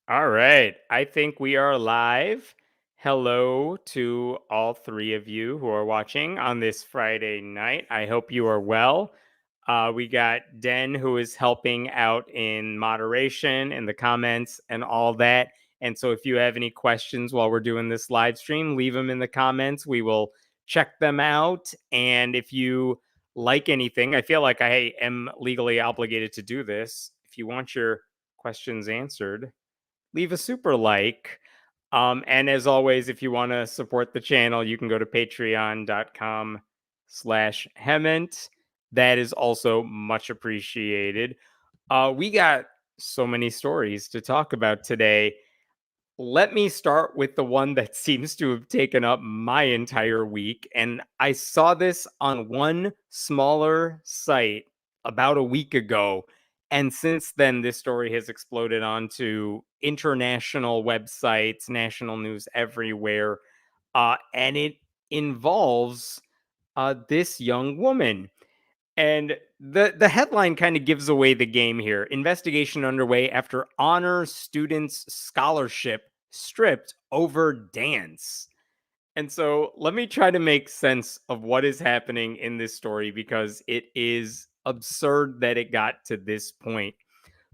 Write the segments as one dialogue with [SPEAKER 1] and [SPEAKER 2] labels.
[SPEAKER 1] All right. I think we are live. Hello to all three of you who are watching on this Friday night. I hope you are well. We got Den who is helping out in moderation in the comments and all that. And so if you have any questions while we're doing this live stream, leave them in the comments. We will check them out. And if you like anything, I feel like I am legally obligated to do this. If you want your questions answered, leave a super like. And as always, if you want to support the channel, you can go to patreon.com/Hement. That is also much appreciated. We got so many stories to talk about today. Let me start with the one that seems to have taken up my entire week. And I saw this on one smaller site about a week ago. And since then, this story has exploded onto international websites, national news everywhere. And it involves this young woman. And the headline kind of gives away the game here. Investigation underway after honor students' scholarship stripped over dance. And so let me try to make sense of what is happening in this story because it is absurd that it got to this point.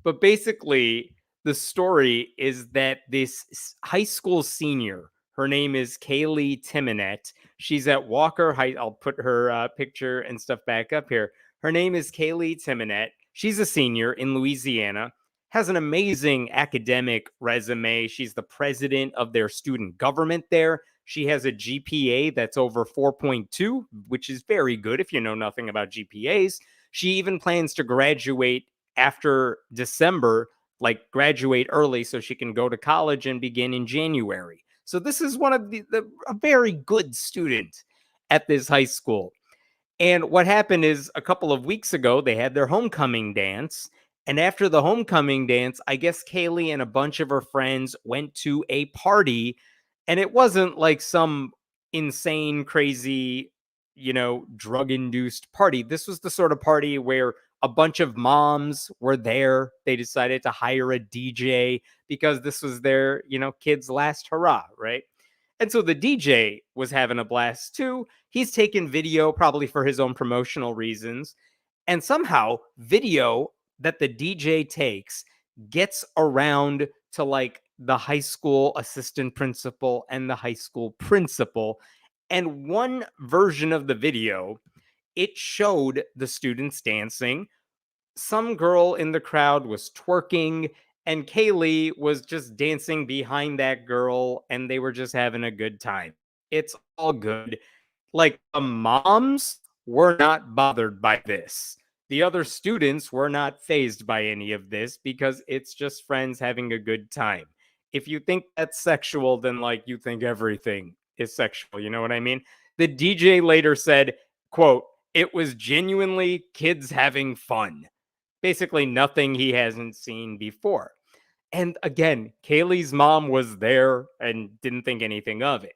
[SPEAKER 1] But basically, the story is that this high school senior, her name is Kaylee Timonette. She's at Walker High. I'll put her picture and stuff back up here. Her name is Kaylee Timonette. She's a senior in Louisiana, has an amazing academic resume. She's the president of their student government there. She has a GPA that's over 4.2, which is very good if you know nothing about GPAs. She even plans to graduate after December, like graduate early so she can go to college and begin in January. So this is one of a very good student at this high school. And what happened is a couple of weeks ago, they had their homecoming dance. And after the homecoming dance, I guess Kaylee and a bunch of her friends went to a party. And it wasn't like some insane, crazy, drug induced party. This was the sort of party where a bunch of moms were there. They decided to hire a DJ because this was their, kids' last hurrah, right? And so the DJ was having a blast too. He's taking video probably for his own promotional reasons. And somehow, video that the DJ takes gets around to like the high school assistant principal and the high school principal. And one version of the video, it showed the students dancing. Some girl in the crowd was twerking, and Kaylee was just dancing behind that girl, and they were just having a good time. It's all good. Like, the moms were not bothered by this. The other students were not fazed by any of this because it's just friends having a good time. If you think that's sexual, then like you think everything is sexual. You know what I mean? The DJ later said, quote, "It was genuinely kids having fun." Basically nothing he hasn't seen before. And again, Kaylee's mom was there and didn't think anything of it.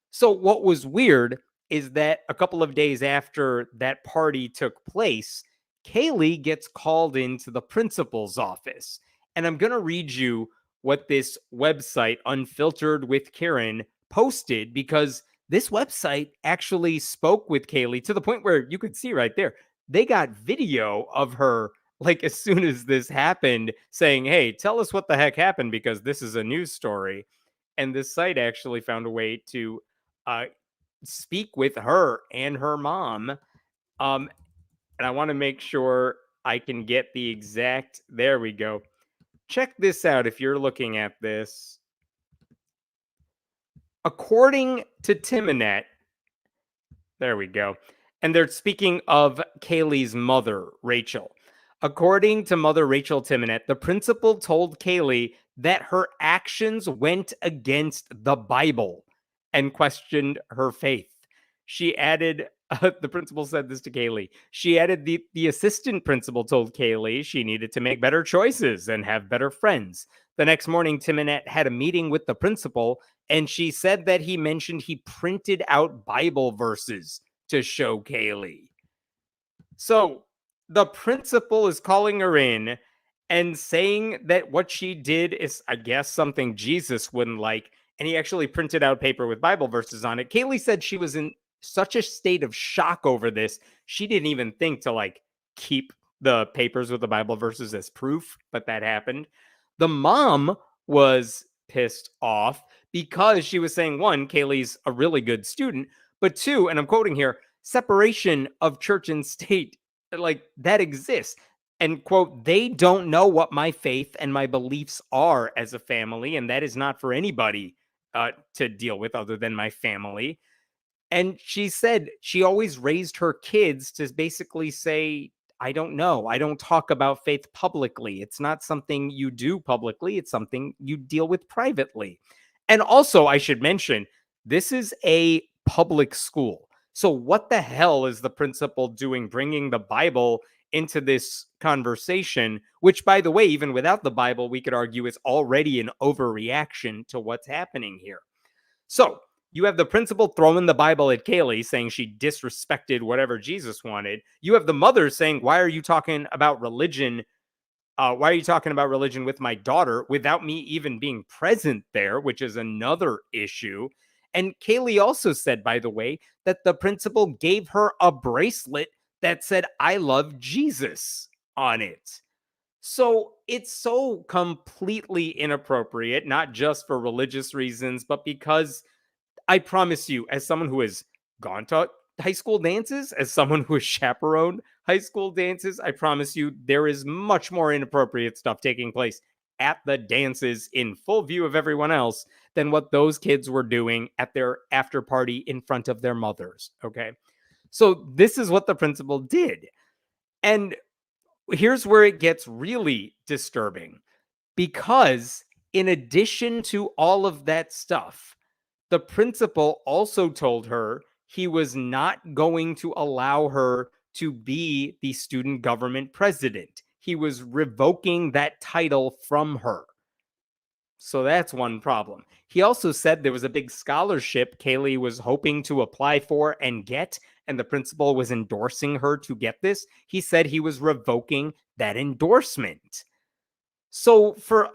[SPEAKER 1] So what was weird is that a couple of days after that party took place, Kaylee gets called into the principal's office. And I'm going to read you what this website, Unfiltered with Karen, posted because this website actually spoke with Kaylee to the point where you could see right there. They got video of her like as soon as this happened saying, "Hey, tell us what the heck happened because this is a news story." And this site actually found a way to uh, speak with her and her mom. And I want to make sure I can get the exact. There we go. Check this out if you're looking at this. According to Timonet, there we go. And they're speaking of Kaylee's mother, Rachel. According to Mother Rachel Timonet, the principal told Kaylee that her actions went against the Bible and questioned her faith. She added, the principal said this to Kaylee. She added, the assistant principal told Kaylee she needed to make better choices and have better friends. The next morning, Timonet had a meeting with the principal, and she said that he mentioned he printed out Bible verses to show Kaylee. So the principal is calling her in and saying that what she did is, I guess, something Jesus wouldn't like. And he actually printed out paper with Bible verses on it. Kaylee said she was in such a state of shock over this, she didn't even think to like keep the papers with the Bible verses as proof, but that happened. The mom was pissed off because she was saying, one, Kaylee's a really good student, but two, and I'm quoting here, separation of church and state, like that exists. And quote, they don't know what my faith and my beliefs are as a family, and that is not for anybody to deal with other than my family. And she said she always raised her kids to basically say, I don't know. I don't talk about faith publicly. It's not something you do publicly, it's something you deal with privately. And also, I should mention, this is a public school. So, what the hell is the principal doing bringing the Bible into this conversation? Which, by the way, even without the Bible, we could argue is already an overreaction to what's happening here. So, you have the principal throwing the Bible at Kaylee, saying she disrespected whatever Jesus wanted. You have the mother saying, why are you talking about religion? Why are you talking about religion with my daughter without me even being present there, which is another issue. And Kaylee also said, by the way, that the principal gave her a bracelet that said, I love Jesus on it. So it's so completely inappropriate, not just for religious reasons, but because I promise you, as someone who has gone to high school dances, as someone who has chaperoned high school dances, I promise you there is much more inappropriate stuff taking place at the dances in full view of everyone else than what those kids were doing at their after party in front of their mothers. Okay. So this is what the principal did. And here's where it gets really disturbing because, in addition to all of that stuff, the principal also told her he was not going to allow her to be the student government president. He was revoking that title from her. So that's one problem. He also said there was a big scholarship Kaylee was hoping to apply for and get, and the principal was endorsing her to get this. He said he was revoking that endorsement. So for,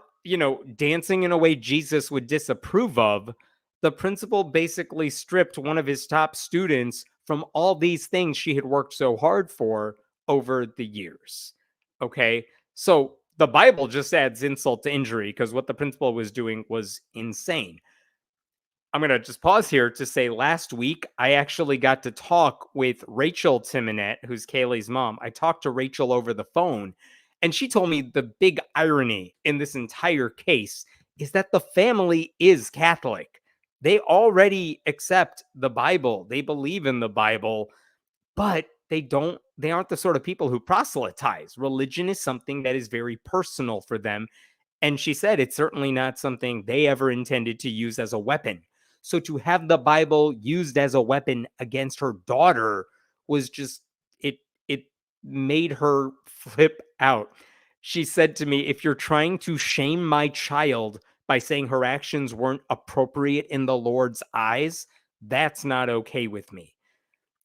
[SPEAKER 1] dancing in a way Jesus would disapprove of, the principal basically stripped one of his top students from all these things she had worked so hard for over the years. Okay. So the Bible just adds insult to injury because what the principal was doing was insane. I'm going to just pause here to say last week, I actually got to talk with Rachel Timonette, who's Kaylee's mom. I talked to Rachel over the phone, and she told me the big irony in this entire case is that the family is Catholic. They already accept the Bible, they believe in the Bible, but they aren't the sort of people who proselytize. Religion is something that is very personal for them. And she said it's certainly not something they ever intended to use as a weapon. So to have the Bible used as a weapon against her daughter was just it made her flip out. She said to me, if you're trying to shame my child by saying her actions weren't appropriate in the Lord's eyes, that's not okay with me.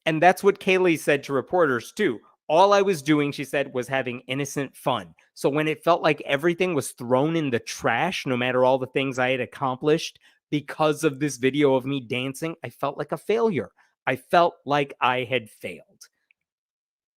[SPEAKER 1] And that's what Kaylee said to reporters too. All I was doing, she said, was having innocent fun. So when it felt like everything was thrown in the trash, no matter all the things I had accomplished because of this video of me dancing, I felt like a failure. I felt like I had failed.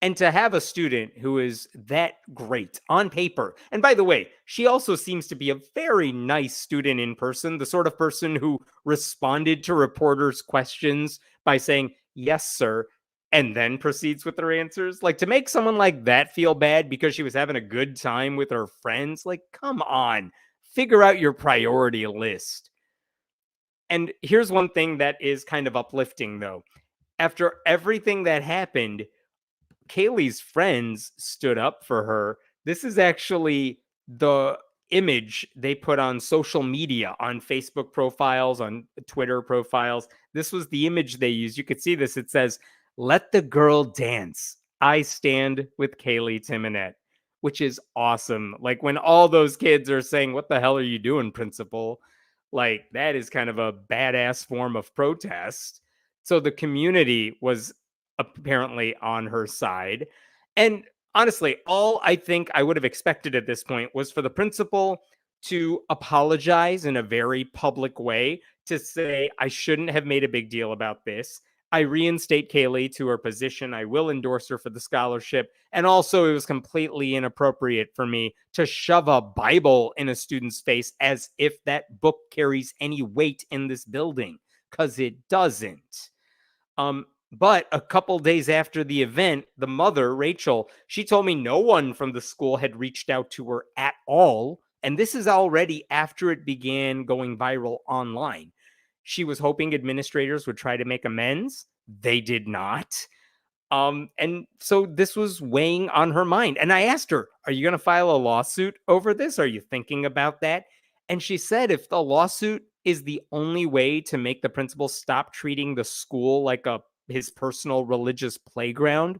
[SPEAKER 1] And to have a student who is that great on paper, and by the way, she also seems to be a very nice student in person, the sort of person who responded to reporters' questions by saying, yes, sir, and then proceeds with their answers. Like, to make someone like that feel bad because she was having a good time with her friends, like, come on, figure out your priority list. And here's one thing that is kind of uplifting, though. After everything that happened, Kaylee's friends stood up for her. This is actually the image they put on social media, on Facebook profiles, on Twitter profiles. This was the image they used. You could see this. It says, "Let the girl dance. I stand with Kaylee Timonette," which is awesome. Like when all those kids are saying, "What the hell are you doing, principal?" Like that is kind of a badass form of protest. So the community was apparently on her side. And Honestly, all I think I would have expected at this point was for the principal to apologize in a very public way, to say, I shouldn't have made a big deal about this. I reinstate Kaylee to her position. I will endorse her for the scholarship. And also, it was completely inappropriate for me to shove a Bible in a student's face as if that book carries any weight in this building, because it doesn't. But a couple days after the event, the mother, Rachel, she told me no one from the school had reached out to her at all. And this is already after it began going viral online. She was hoping administrators would try to make amends. They did not. And so this was weighing on her mind. And I asked her, are you going to file a lawsuit over this? Are you thinking about that? And she said, if the lawsuit is the only way to make the principal stop treating the school like his personal religious playground,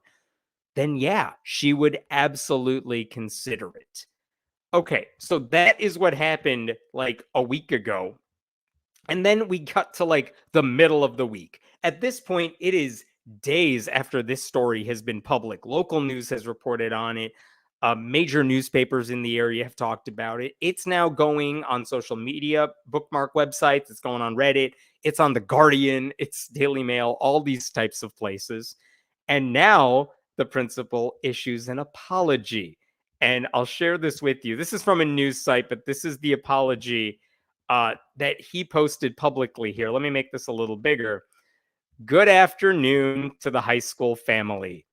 [SPEAKER 1] then yeah, she would absolutely consider it. Okay, so that is what happened like a week ago. And then we cut to like the middle of the week. At this point, it is days after this story has been public. Local news has reported on it. Major newspapers in the area have talked about it. It's now going on social media, bookmark websites. It's going on Reddit. It's on The Guardian. It's Daily Mail, all these types of places. And now the principal issues an apology. And I'll share this with you. This is from a news site, but this is the apology that he posted publicly here. Let me make this a little bigger. Good afternoon to the high school family.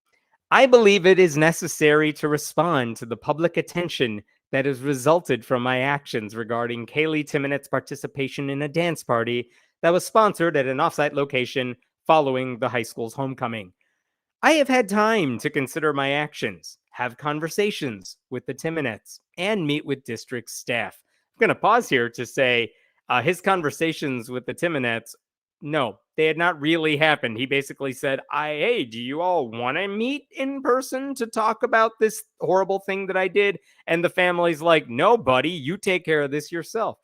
[SPEAKER 1] I believe it is necessary to respond to the public attention that has resulted from my actions regarding Kaylee Timonette's participation in a dance party that was sponsored at an offsite location following the high school's homecoming. I have had time to consider my actions, have conversations with the Timonettes, and meet with district staff. I'm going to pause here to say his conversations with the Timonettes, no, they had not really happened. He basically said, hey, do you all want to meet in person to talk about this horrible thing that I did? And the family's like, no, buddy, you take care of this yourself.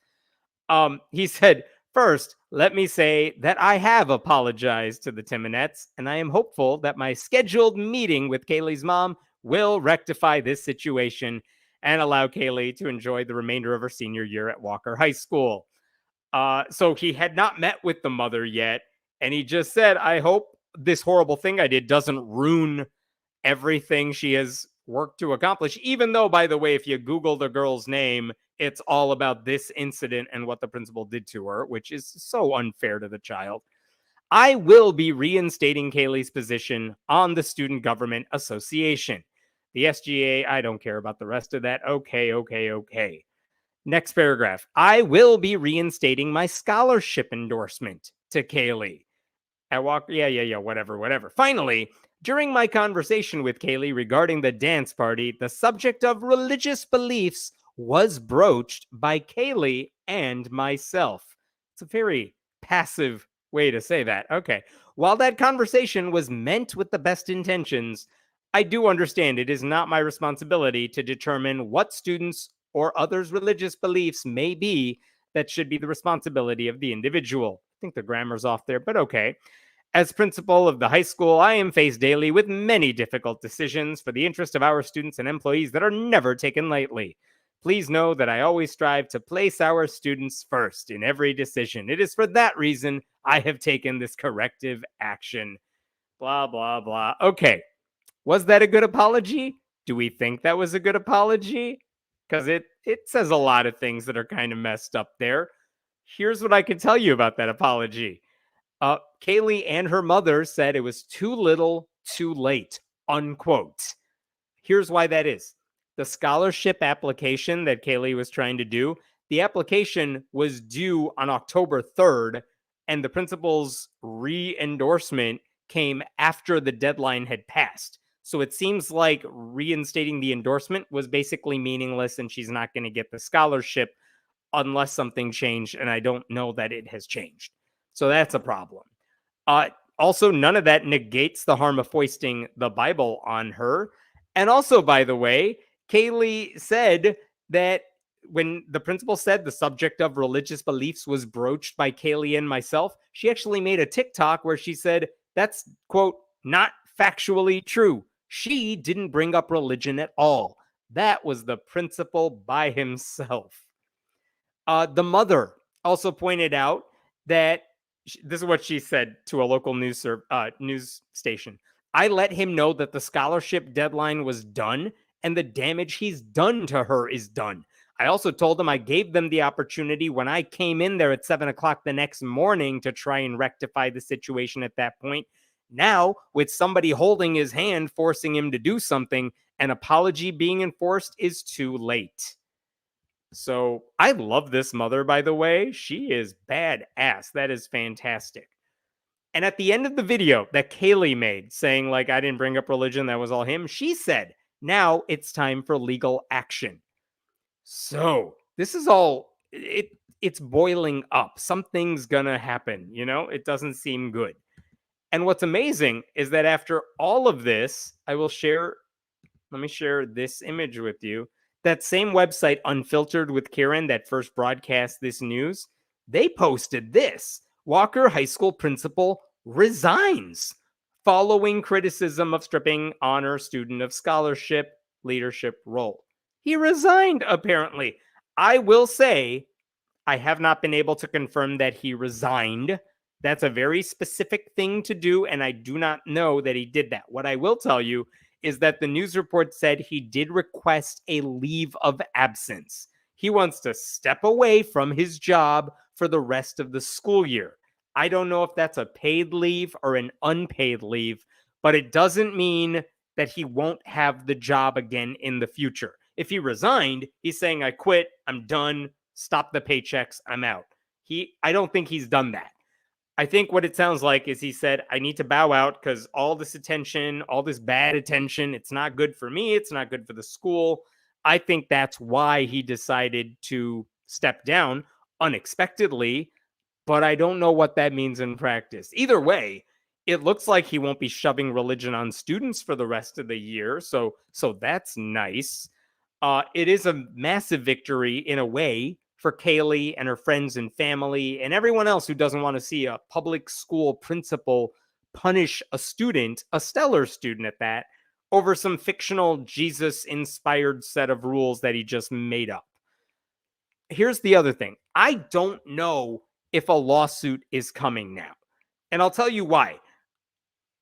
[SPEAKER 1] He said, first, let me say that I have apologized to the Timonettes, and I am hopeful that my scheduled meeting with Kaylee's mom will rectify this situation and allow Kaylee to enjoy the remainder of her senior year at Walker High School. So he had not met with the mother yet, and he just said, I hope this horrible thing I did doesn't ruin everything she has worked to accomplish, even though, by the way, if you Google the girl's name, it's all about this incident and what the principal did to her, which is so unfair to the child. I will be reinstating Kaylee's position on the Student Government Association. The SGA, I don't care about the rest of that. Okay. Next paragraph. I will be reinstating my scholarship endorsement to Kaylee. At Walker, whatever. Finally, during my conversation with Kaylee regarding the dance party, the subject of religious beliefs was broached by Kaylee and myself. It's a very passive way to say that. Okay. While that conversation was meant with the best intentions, I do understand it is not my responsibility to determine what students' or others' religious beliefs may be. That should be the responsibility of the individual. I think the grammar's off there, but okay. As principal of the high school, I am faced daily with many difficult decisions for the interest of our students and employees that are never taken lightly. Please know that I always strive to place our students first in every decision. It is for that reason I have taken this corrective action. Blah, blah, blah. Okay. Was that a good apology? Do we think that was a good apology? Because it says a lot of things that are kind of messed up there. Here's what I can tell you about that apology. Kaylee and her mother said it was too little, too late, unquote. Here's why that is. The scholarship application that Kaylee was trying to do, the application was due on October 3rd, and the principal's re-endorsement came after the deadline had passed. So it seems like reinstating the endorsement was basically meaningless, and she's not going to get the scholarship unless something changed, and I don't know that it has changed. So that's a problem. Also, none of that negates the harm of foisting the Bible on her. And also, by the way, Kaylee said that when the principal said the subject of religious beliefs was broached by Kaylee and myself, she actually made a TikTok where she said, that's, quote, not factually true. She didn't bring up religion at all. That was the principal by himself. The mother also pointed out that this is what she said to a local news station. I let him know that the scholarship deadline was done and the damage he's done to her is done. I also told him I gave them the opportunity when I came in there at 7 o'clock the next morning to try and rectify the situation at that point. Now, with somebody holding his hand, forcing him to do something, an apology being enforced is too late. So I love this mother, by the way. She is badass. That is fantastic. And at the end of the video that Kaylee made saying, like, I didn't bring up religion, that was all him, she said, now it's time for legal action. So this is all, it's boiling up. Something's gonna happen, it doesn't seem good. And what's amazing is that after all of this, let me share this image with you. That same website, Unfiltered with Karen, that first broadcast this news, they posted this. Walker High School principal resigns following criticism of stripping honor student of scholarship leadership role. He resigned, apparently. I will say, I have not been able to confirm that he resigned. That's a very specific thing to do, and I do not know that he did that. What I will tell you is that the news report said he did request a leave of absence. He wants to step away from his job for the rest of the school year. I don't know if that's a paid leave or an unpaid leave, but it doesn't mean that he won't have the job again in the future. If he resigned, he's saying, I quit, I'm done, stop the paychecks, I'm out. I don't think he's done that. I think what it sounds like is he said, I need to bow out because all this attention, all this bad attention, it's not good for me. It's not good for the school. I think that's why he decided to step down unexpectedly, but I don't know what that means in practice. Either way, it looks like he won't be shoving religion on students for the rest of the year. So that's nice. It is a massive victory in a way for Kaylee and her friends and family and everyone else who doesn't want to see a public school principal punish a student, a stellar student at that, over some fictional Jesus-inspired set of rules that he just made up. Here's the other thing. I don't know if a lawsuit is coming now. And I'll tell you why.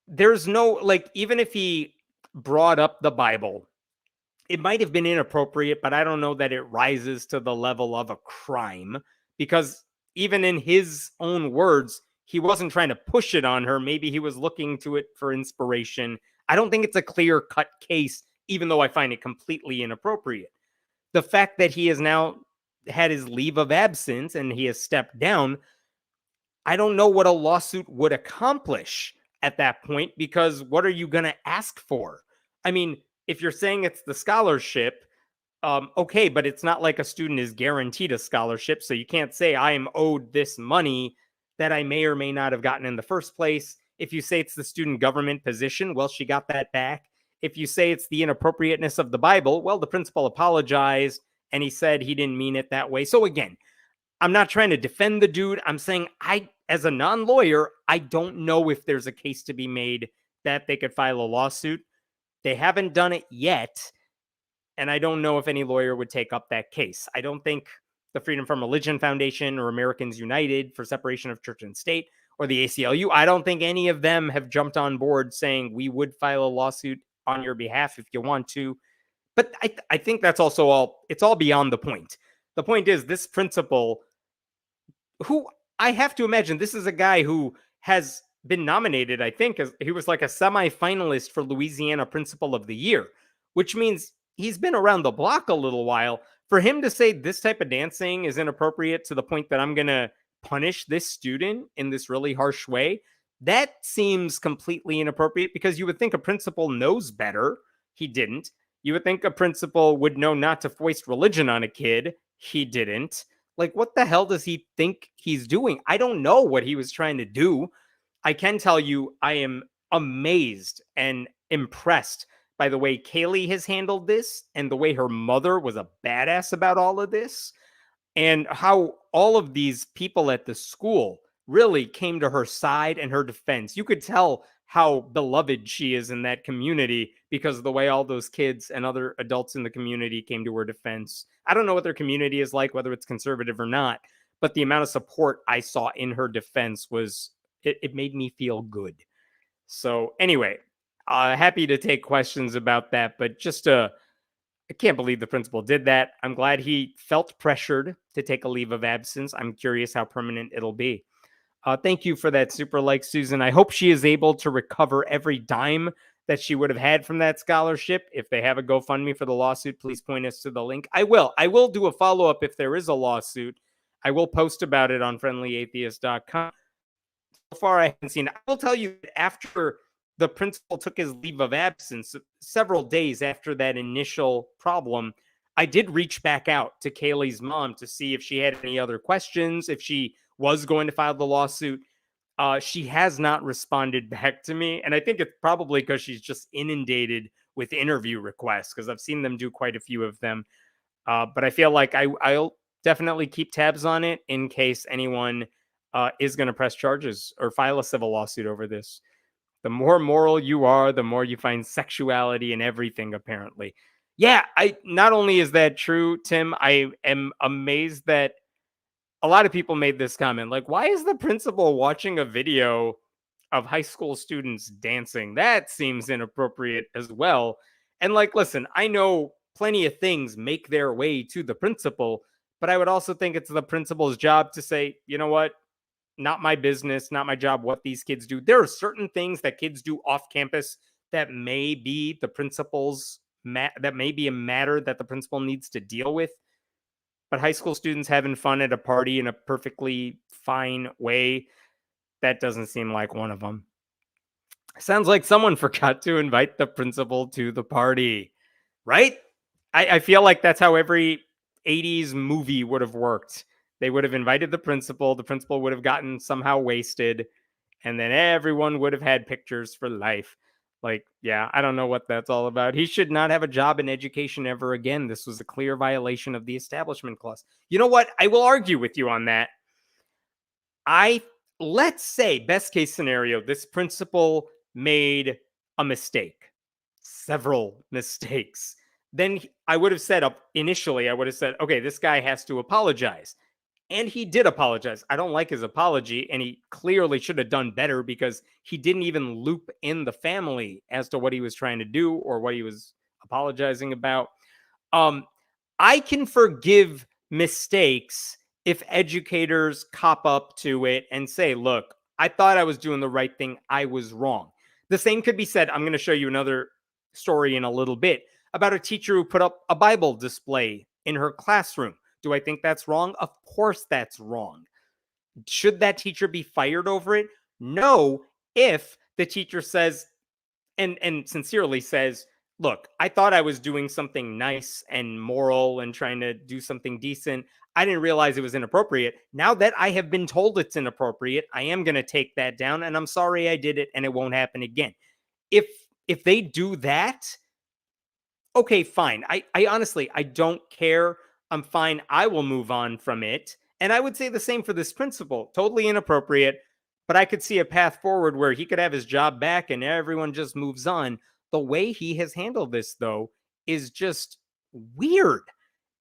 [SPEAKER 1] There's no, even if he brought up the Bible, it might have been inappropriate, but I don't know that it rises to the level of a crime because even in his own words, he wasn't trying to push it on her. Maybe he was looking to it for inspiration. I don't think it's a clear-cut case, even though I find it completely inappropriate. The fact that he has now had his leave of absence and he has stepped down, I don't know what a lawsuit would accomplish at that point because what are you going to ask for? I mean, if you're saying it's the scholarship, okay, but it's not like a student is guaranteed a scholarship, so you can't say I am owed this money that I may or may not have gotten in the first place. If you say it's the student government position, well, she got that back. If you say it's the inappropriateness of the Bible, well, the principal apologized and he said he didn't mean it that way. So again, I'm not trying to defend the dude. I'm saying as a non-lawyer, I don't know if there's a case to be made that they could file a lawsuit. They haven't done it yet, and I don't know if any lawyer would take up that case. I don't think the Freedom from Religion Foundation or Americans United for Separation of Church and State or the ACLU, I don't think any of them have jumped on board saying we would file a lawsuit on your behalf if you want to. But I think that's also it's all beyond the point. The point is this principal, who I have to imagine, this is a guy who has been nominated, I think, as he was like a semi-finalist for Louisiana Principal of the Year, which means he's been around the block a little while. For him to say this type of dancing is inappropriate to the point that I'm going to punish this student in this really harsh way, that seems completely inappropriate because you would think a principal knows better. He didn't. You would think a principal would know not to foist religion on a kid. He didn't. Like, what the hell does he think he's doing? I don't know what he was trying to do. I can tell you I am amazed and impressed by the way Kaylee has handled this and the way her mother was a badass about all of this and how all of these people at the school really came to her side and her defense. You could tell how beloved she is in that community because of the way all those kids and other adults in the community came to her defense. I don't know what their community is like, whether it's conservative or not, but the amount of support I saw in her defense was, it made me feel good. So anyway, happy to take questions about that, but I can't believe the principal did that. I'm glad he felt pressured to take a leave of absence. I'm curious how permanent it'll be. Thank you for that super like, Susan. I hope she is able to recover every dime that she would have had from that scholarship. If they have a GoFundMe for the lawsuit, please point us to the link. I will. I will do a follow up if there is a lawsuit. I will post about it on friendlyatheist.com. So far, I haven't seen it. I will tell you that after the principal took his leave of absence, several days after that initial problem, I did reach back out to Kaylee's mom to see if she had any other questions, if she was going to file the lawsuit. She has not responded back to me. And I think it's probably because she's just inundated with interview requests, because I've seen them do quite a few of them. But I feel like I'll definitely keep tabs on it in case anyone is going to press charges or file a civil lawsuit over this. The more moral you are, the more you find sexuality in everything, apparently. Yeah, I not only is that true, Tim, I am amazed that a lot of people made this comment. Like, why is the principal watching a video of high school students dancing? That seems inappropriate as well. And like, listen, I know plenty of things make their way to the principal, but I would also think it's the principal's job to say, you know what? Not my business, not my job what these kids do. There are certain things that kids do off campus that may be the principal's that may be a matter that the principal needs to deal with. But high school students having fun at a party in a perfectly fine way, that doesn't seem like one of them. Sounds like someone forgot to invite the principal to the party, right? I feel like that's how every 80s movie would have worked. They would have invited the principal would have gotten somehow wasted, and then everyone would have had pictures for life. Like, yeah, I don't know what that's all about. He should not have a job in education ever again. This was a clear violation of the Establishment Clause. You know what? I will argue with you on that. Let's say, best case scenario, this principal made a mistake, several mistakes. Then I would have said initially, I would have said, okay, this guy has to apologize. And he did apologize. I don't like his apology, and he clearly should have done better because he didn't even loop in the family as to what he was trying to do or what he was apologizing about. I can forgive mistakes if educators cop up to it and say, look, I thought I was doing the right thing. I was wrong. The same could be said. I'm going to show you another story in a little bit about a teacher who put up a Bible display in her classroom. Do I think that's wrong? Of course that's wrong. Should that teacher be fired over it? No, if the teacher says and sincerely says, look, I thought I was doing something nice and moral and trying to do something decent. I didn't realize it was inappropriate. Now that I have been told it's inappropriate, I am going to take that down, and I'm sorry I did it, and it won't happen again. If they do that, okay, fine. I honestly, I don't care. I'm fine. I will move on from it. And I would say the same for this principal. Totally inappropriate, but I could see a path forward where he could have his job back and everyone just moves on. The way he has handled this, though, is just weird.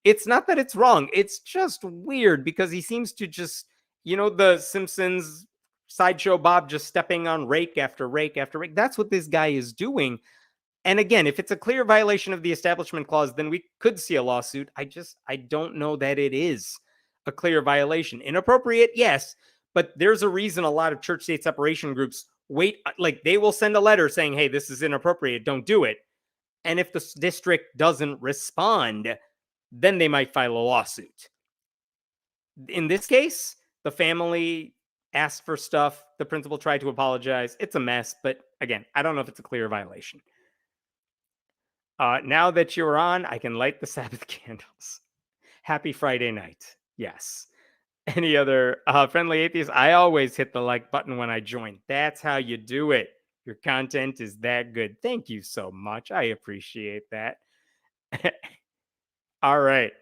[SPEAKER 1] It's not that it's wrong. It's just weird because he seems to just, the Simpsons sideshow Bob just stepping on rake after rake after rake. That's what this guy is doing. And again, if it's a clear violation of the Establishment Clause, then we could see a lawsuit. I don't know that it is a clear violation. Inappropriate, yes, but there's a reason a lot of church-state separation groups wait, like they will send a letter saying, hey, this is inappropriate, don't do it. And if the district doesn't respond, then they might file a lawsuit. In this case, the family asked for stuff. The principal tried to apologize. It's a mess, but again, I don't know if it's a clear violation. Now that you're on, I can light the Sabbath candles. Happy Friday night. Yes. Any other friendly atheists? I always hit the like button when I join. That's how you do it. Your content is that good. Thank you so much. I appreciate that. All right.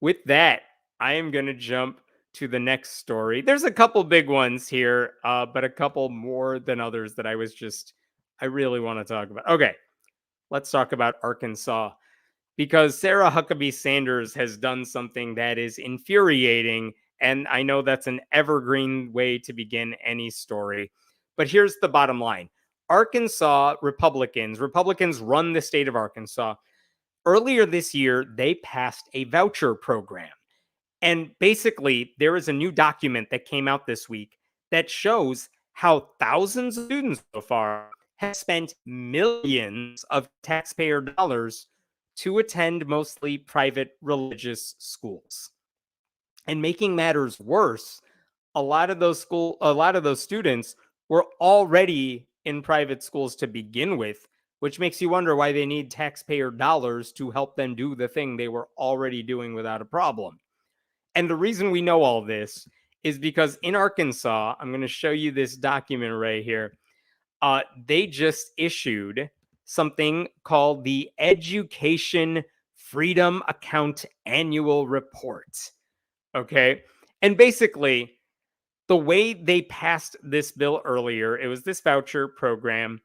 [SPEAKER 1] With that, I am going to jump to the next story. There's a couple big ones here, but a couple more than others that I was just I really want to talk about. Okay, let's talk about Arkansas because Sarah Huckabee Sanders has done something that is infuriating. And I know that's an evergreen way to begin any story. But here's the bottom line. Arkansas Republicans run the state of Arkansas. Earlier this year, they passed a voucher program. And basically, there is a new document that came out this week that shows how thousands of students so far have spent millions of taxpayer dollars to attend mostly private religious schools. And making matters worse, a lot of those students were already in private schools to begin with, which makes you wonder why they need taxpayer dollars to help them do the thing they were already doing without a problem. And the reason we know all this is because in Arkansas, I'm going to show you this document right here. They just issued something called the Education Freedom Account Annual Report. Okay. And basically, the way they passed this bill earlier, it was this voucher program.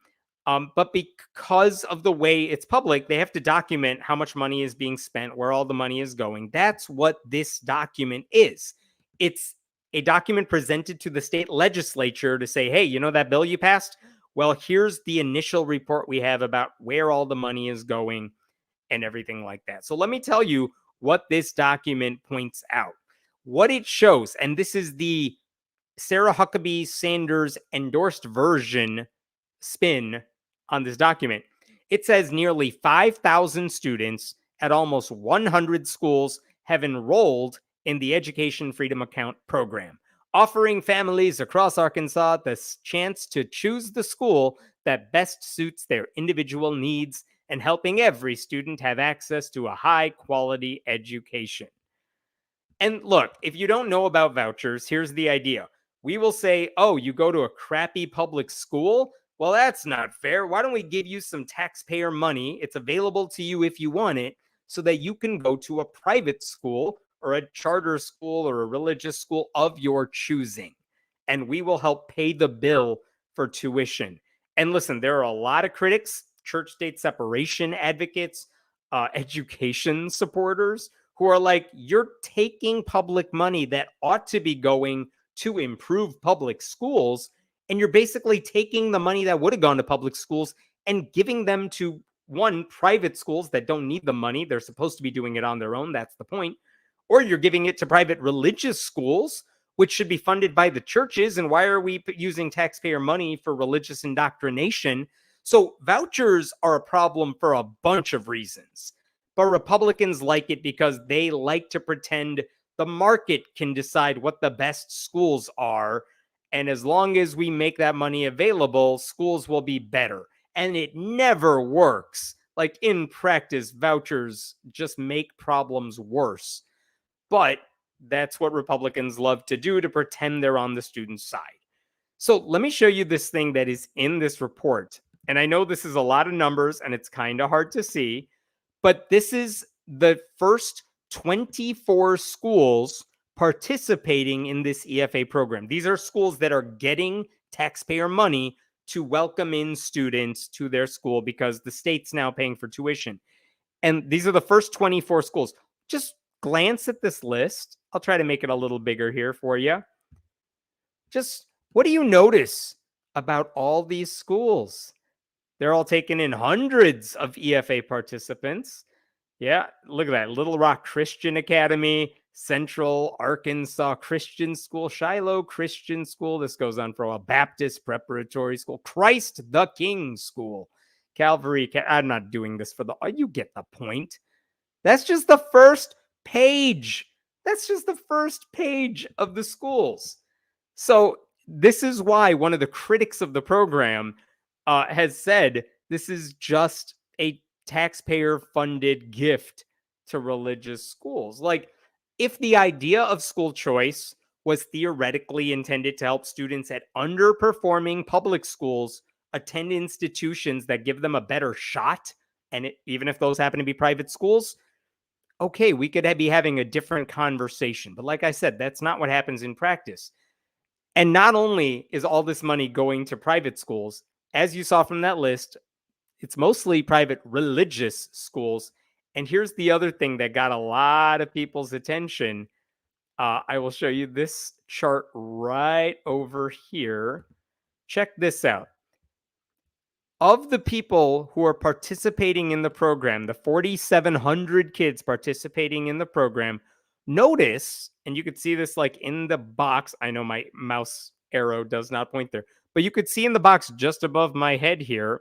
[SPEAKER 1] But because of the way it's public, they have to document how much money is being spent, where all the money is going. That's what this document is. It's a document presented to the state legislature to say, hey, you know that bill you passed? Well, here's the initial report we have about where all the money is going and everything like that. So let me tell you what this document points out. What it shows, and this is the Sarah Huckabee Sanders endorsed version spin on this document. It says nearly 5,000 students at almost 100 schools have enrolled in the Education Freedom Account program, offering families across Arkansas the chance to choose the school that best suits their individual needs and helping every student have access to a high quality education. And look, if you don't know about vouchers, here's the idea. We will say, oh, you go to a crappy public school? Well, that's not fair. Why don't we give you some taxpayer money? It's available to you if you want it, so that you can go to a private school or a charter school or a religious school of your choosing. And we will help pay the bill for tuition. And listen, there are a lot of critics, church state separation advocates, education supporters who are like, you're taking public money that ought to be going to improve public schools, and you're basically taking the money that would have gone to public schools and giving them to private schools that don't need the money. They're supposed to be doing it on their own. That's the point. Or you're giving it to private religious schools, which should be funded by the churches. And why are we using taxpayer money for religious indoctrination? So vouchers are a problem for a bunch of reasons. But Republicans like it because they like to pretend the market can decide what the best schools are. And as long as we make that money available, schools will be better. And it never works. Like in practice, vouchers just make problems worse. But that's what Republicans love to do, to pretend they're on the student side. So let me show you this thing that is in this report. And I know this is a lot of numbers and it's kind of hard to see, but this is the first 24 schools participating in this EFA program. These are schools that are getting taxpayer money to welcome in students to their school because the state's now paying for tuition. And these are the first 24 schools. Just glance at this list. I'll try to make it a little bigger here for you. Just what do you notice about all these schools? They're all taking in hundreds of EFA participants. Yeah, look at that. Little Rock Christian Academy, Central Arkansas Christian School, Shiloh Christian School. This goes on for a while. Baptist Preparatory School, Christ the King School, Calvary. I'm not doing this for you get the point. That's just the first page. That's just the first page of the schools. So this is why one of the critics of the program has said this is just a taxpayer-funded gift to religious schools. Like, if the idea of school choice was theoretically intended to help students at underperforming public schools attend institutions that give them a better shot, and even if those happen to be private schools, okay, we could be having a different conversation. But like I said, that's not what happens in practice. And not only is all this money going to private schools, as you saw from that list, it's mostly private religious schools. And here's the other thing that got a lot of people's attention. I will show you this chart right over here. Check this out. Of the people who are participating in the program, the 4,700 kids participating in the program, notice, and you could see this like in the box. I know my mouse arrow does not point there, but you could see in the box just above my head here,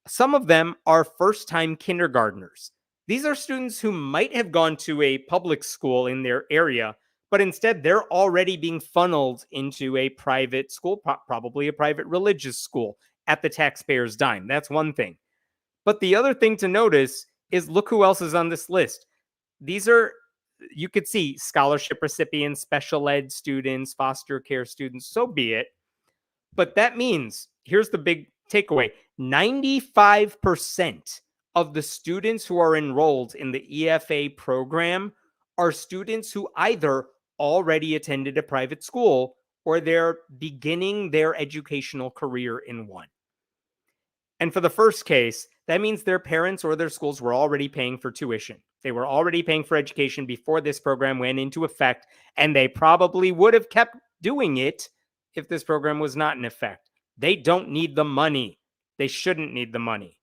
[SPEAKER 1] some of them are first time kindergartners. These are students who might have gone to a public school in their area, but instead they're already being funneled into a private school, probably a private religious school at the taxpayer's dime. That's one thing. But the other thing to notice is look who else is on this list. These are, you could see scholarship recipients, special ed students, foster care students, so be it. But that means, here's the big takeaway, 95% of the students who are enrolled in the EFA program are students who either already attended a private school or they're beginning their educational career in one. And for the first case, that means their parents or their schools were already paying for tuition. They were already paying for education before this program went into effect, and they probably would have kept doing it if this program was not in effect. They don't need the money. They shouldn't need the money.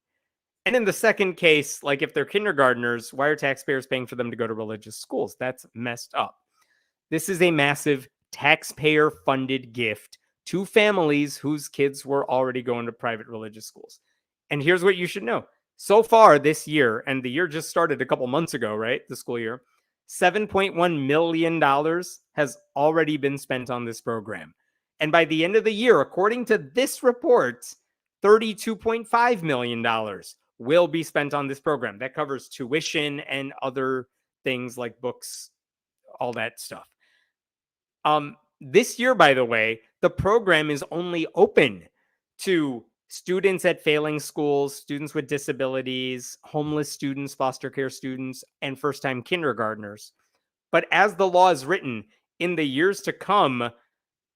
[SPEAKER 1] And in the second case, like if they're kindergartners, why are taxpayers paying for them to go to religious schools? That's messed up. This is a massive taxpayer-funded gift to families whose kids were already going to private religious schools. And here's what you should know. So far this year, and the year just started a couple months ago, right? The school year, $7.1 million has already been spent on this program. And by the end of the year, according to this report, $32.5 million will be spent on this program. That covers tuition and other things like books, all that stuff. This year, by the way, the program is only open to students at failing schools, students with disabilities, homeless students, foster care students, and first-time kindergartners. But as the law is written, in the years to come,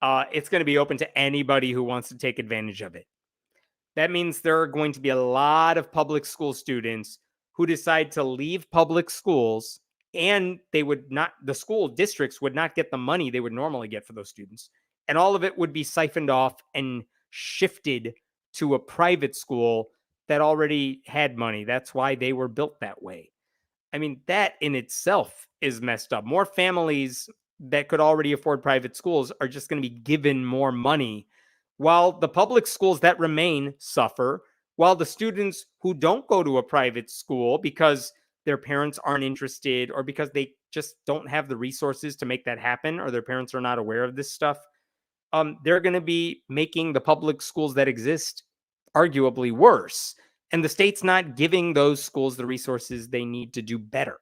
[SPEAKER 1] it's going to be open to anybody who wants to take advantage of it. That means there are going to be a lot of public school students who decide to leave public schools, and the school districts would not get the money they would normally get for those students. And all of it would be siphoned off and shifted to a private school that already had money. That's why they were built that way. I mean, that in itself is messed up. More families that could already afford private schools are just going to be given more money, while the public schools that remain suffer, while the students who don't go to a private school because their parents aren't interested or because they just don't have the resources to make that happen, or their parents are not aware of this stuff, they're going to be making the public schools that exist arguably worse. And the state's not giving those schools the resources they need to do better.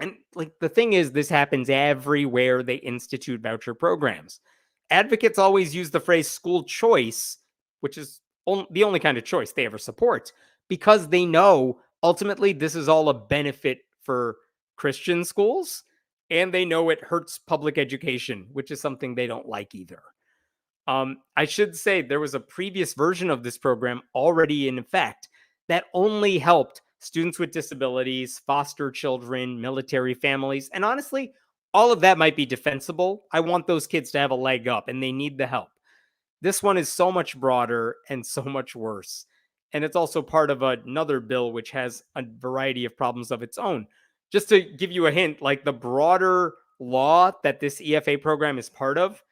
[SPEAKER 1] And like the thing is, this happens everywhere they institute voucher programs. Advocates always use the phrase school choice, which is the only kind of choice they ever support, because they know ultimately this is all a benefit for Christian schools, and they know it hurts public education, which is something they don't like either. I should say there was a previous version of this program already in effect that only helped students with disabilities, foster children, military families, and honestly, all of that might be defensible. I want those kids to have a leg up, and they need the help. This one is so much broader and so much worse. And it's also part of another bill which has a variety of problems of its own. Just to give you a hint, like the broader law that this EFA program is part of,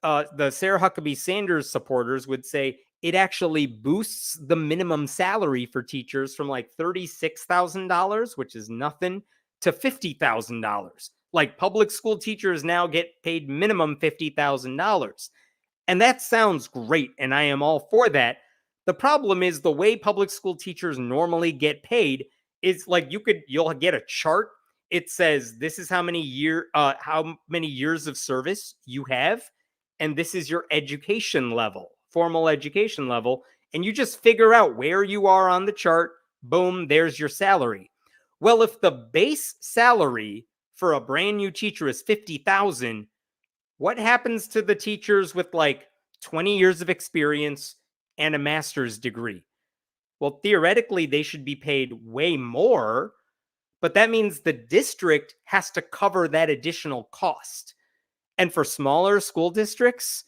[SPEAKER 1] the Sarah Huckabee Sanders supporters would say it actually boosts the minimum salary for teachers from like $36,000, which is nothing, to $50,000. Like public school teachers now get paid minimum $50,000. And that sounds great, and I am all for that. The problem is the way public school teachers normally get paid is like you'll get a chart. It says this is how many years of service you have, and this is your education level, formal education level, and you just figure out where you are on the chart. Boom, there's your salary. Well, if the base salary for a brand new teacher is $50,000, what happens to the teachers with like 20 years of experience, and a master's degree. Well, theoretically, they should be paid way more, but that means the district has to cover that additional cost. And for smaller school districts,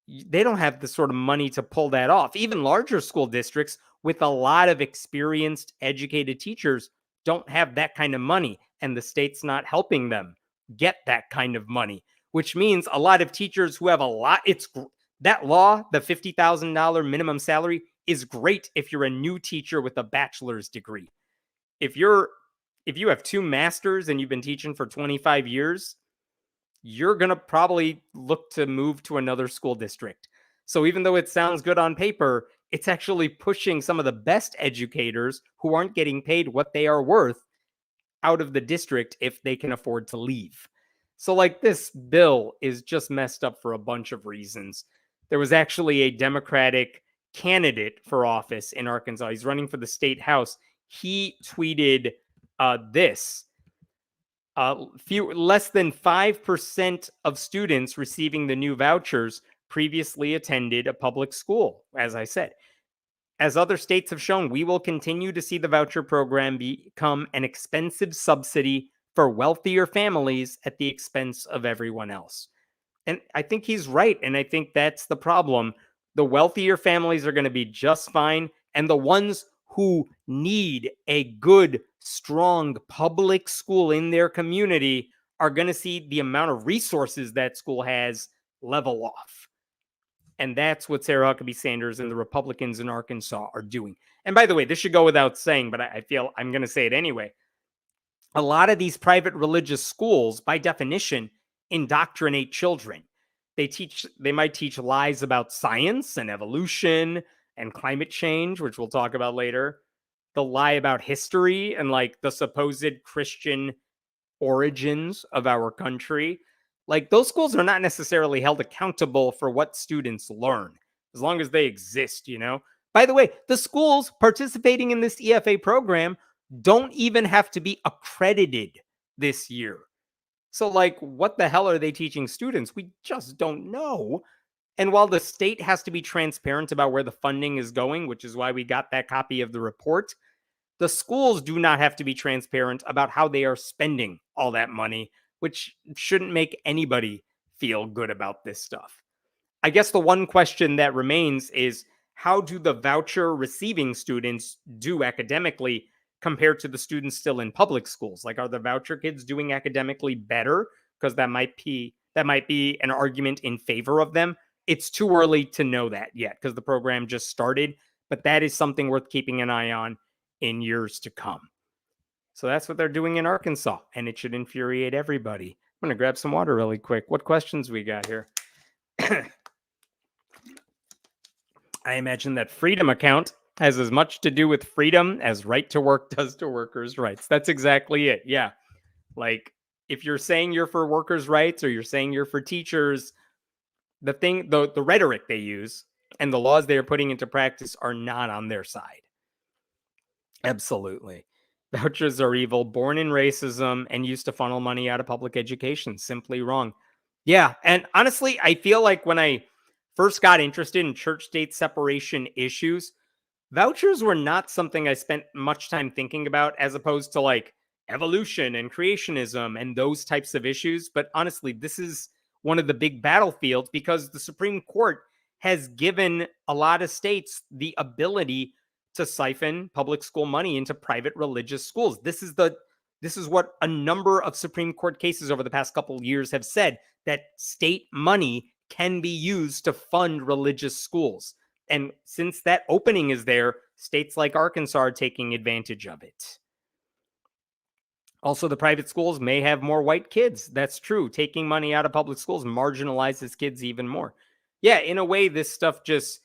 [SPEAKER 1] they don't have the sort of money to pull that off. Even larger school districts with a lot of experienced, educated teachers don't have that kind of money, and the state's not helping them get that kind of money, which means a lot of teachers who have a lot, that law, the $50,000 minimum salary, is great if you're a new teacher with a bachelor's degree. If you have 2 masters and you've been teaching for 25 years, you're going to probably look to move to another school district. So even though it sounds good on paper, it's actually pushing some of the best educators who aren't getting paid what they are worth out of the district if they can afford to leave. So like, this bill is just messed up for a bunch of reasons. There was actually a Democratic candidate for office in Arkansas. He's running for the state house. He tweeted this. Less than 5% of students receiving the new vouchers previously attended a public school. As I said, as other states have shown, we will continue to see the voucher program become an expensive subsidy for wealthier families at the expense of everyone else. And I think he's right. And I think that's the problem. The wealthier families are going to be just fine. And the ones who need a good, strong public school in their community are going to see the amount of resources that school has level off. And that's what Sarah Huckabee Sanders and the Republicans in Arkansas are doing. And by the way, this should go without saying, but I feel I'm going to say it anyway. A lot of these private religious schools, by definition, indoctrinate children. They might teach lies about science and evolution and climate change, which we'll talk about later. They'll lie about history and like the supposed Christian origins of our country. Like, those schools are not necessarily held accountable for what students learn, as long as they exist, you know? By the way, the schools participating in this EFA program don't even have to be accredited this year. So, like, what the hell are they teaching students? We just don't know. And while the state has to be transparent about where the funding is going, which is why we got that copy of the report, the schools do not have to be transparent about how they are spending all that money, which shouldn't make anybody feel good about this stuff. I guess the one question that remains is, how do the voucher receiving students do academically compared to the students still in public schools? Like, are the voucher kids doing academically better? Because that might be an argument in favor of them. It's too early to know that yet because the program just started, but that is something worth keeping an eye on in years to come. So that's what they're doing in Arkansas, and it should infuriate everybody. I'm going to grab some water really quick. What questions we got here? I imagine that Freedom account has as much to do with freedom as right to work does to workers' rights. That's exactly it. Yeah. Like, if you're saying you're for workers' rights or you're saying you're for teachers, the rhetoric they use and the laws they are putting into practice are not on their side. Absolutely. Vouchers are evil, born in racism, and used to funnel money out of public education. Simply wrong. Yeah. And honestly, I feel like when I first got interested in church-state separation issues, vouchers were not something I spent much time thinking about, as opposed to like evolution and creationism and those types of issues. But honestly, this is one of the big battlefields because the Supreme Court has given a lot of states the ability to siphon public school money into private religious schools. This is what a number of Supreme Court cases over the past couple of years have said, that state money can be used to fund religious schools. And since that opening is there, states like Arkansas are taking advantage of it. Also, the private schools may have more white kids. That's true. Taking money out of public schools marginalizes kids even more. Yeah, in a way, this stuff just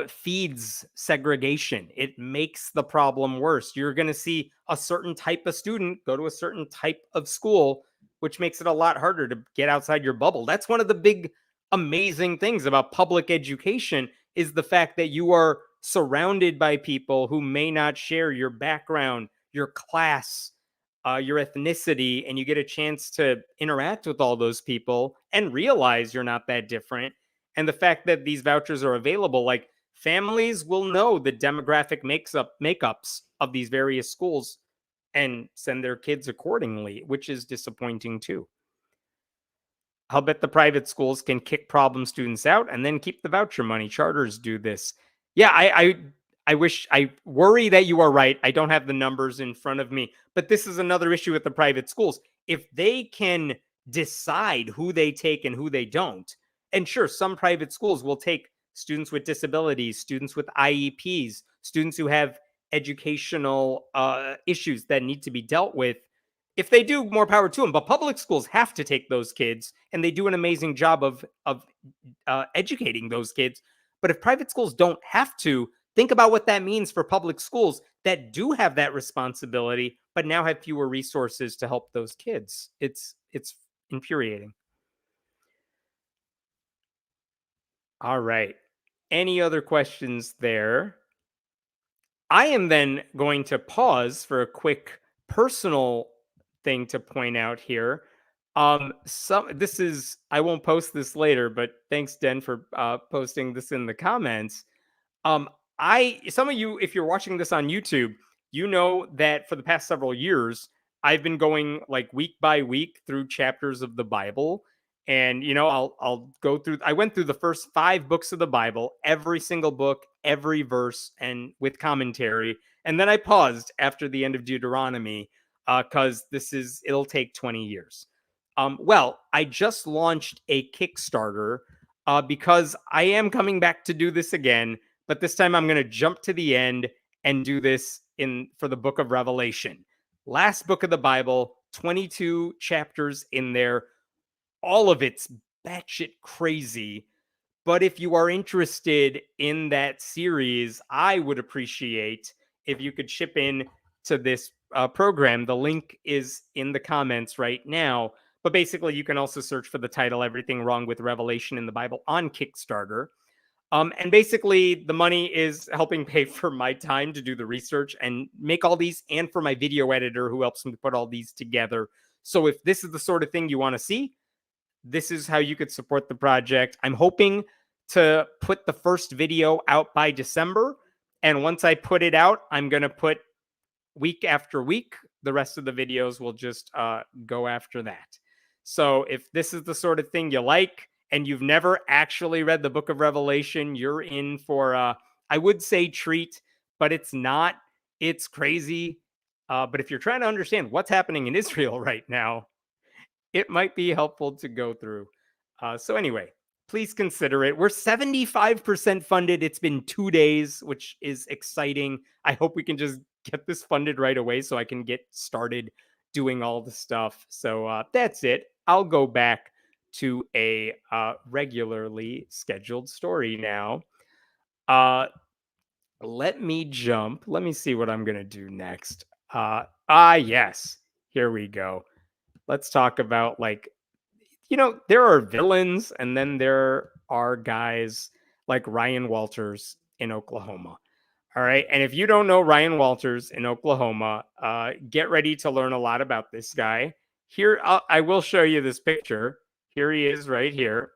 [SPEAKER 1] feeds segregation. It makes the problem worse. You're going to see a certain type of student go to a certain type of school, which makes it a lot harder to get outside your bubble. That's one of the big amazing things about public education, is the fact that you are surrounded by people who may not share your background, your class, your ethnicity, and you get a chance to interact with all those people and realize you're not that different. And the fact that these vouchers are available, like, families will know the demographic makeups of these various schools and send their kids accordingly, which is disappointing too. I'll bet the private schools can kick problem students out and then keep the voucher money. Charters do this. Yeah, I worry that you are right. I don't have the numbers in front of me, but this is another issue with the private schools. If they can decide who they take and who they don't, and sure, some private schools will take students with disabilities, students with IEPs, students who have educational issues that need to be dealt with. If they do, more power to them. But public schools have to take those kids, and they do an amazing job of educating those kids. But if private schools don't have to, think about what that means for public schools that do have that responsibility, but now have fewer resources to help those kids. It's infuriating. All right. Any other questions there? I am then going to pause for a quick personal thing to point out here. This is I won't post this later, but thanks, Den, for posting this in the comments. Um, some of you, if you're watching this on YouTube, you know that for the past several years, I've been going like week by week through chapters of the Bible. And I'll go through. I went through the first 5 books of the Bible, every single book, every verse, and with commentary. And then I paused after the end of Deuteronomy because it'll take 20 years. Well, I just launched a Kickstarter because I am coming back to do this again, but this time I'm going to jump to the end and do this for the book of Revelation. Last book of the Bible, 22 chapters in there. All of it's batshit crazy. But if you are interested in that series, I would appreciate if you could chip in to this program. The link is in the comments right now. But basically, you can also search for the title, Everything Wrong with Revelation in the Bible, on Kickstarter. And basically, the money is helping pay for my time to do the research and make all these, and for my video editor who helps me put all these together. So if this is the sort of thing you want to see, this is how you could support the project. I'm hoping to put the first video out by December. And once I put it out, I'm going to put week after week. The rest of the videos will just go after that. So if this is the sort of thing you like and you've never actually read the book of Revelation, you're in for, I would say treat, but it's not. It's crazy. But if you're trying to understand what's happening in Israel right now, it might be helpful to go through. So anyway, please consider it. We're 75% funded. It's been 2 days, which is exciting. I hope we can just get this funded right away so I can get started doing all the stuff. So that's it. I'll go back to a regularly scheduled story now. Let me jump. Let me see what I'm going to do next. Yes. Here we go. Let's talk about, there are villains, and then there are guys like Ryan Walters in Oklahoma. All right. And if you don't know Ryan Walters in Oklahoma, get ready to learn a lot about this guy. Here, I will show you this picture. Here he is right here.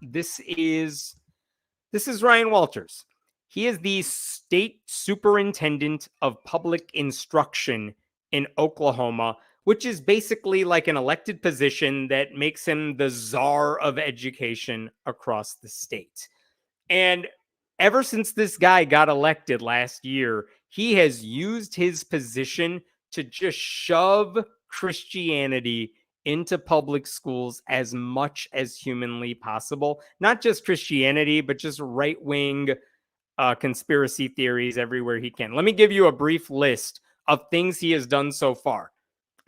[SPEAKER 1] This is Ryan Walters. He is the state superintendent of public instruction in Oklahoma, which is basically like an elected position that makes him the czar of education across the state. And ever since this guy got elected last year, he has used his position to just shove Christianity into public schools as much as humanly possible. Not just Christianity, but just right-wing conspiracy theories everywhere he can. Let me give you a brief list of things he has done so far.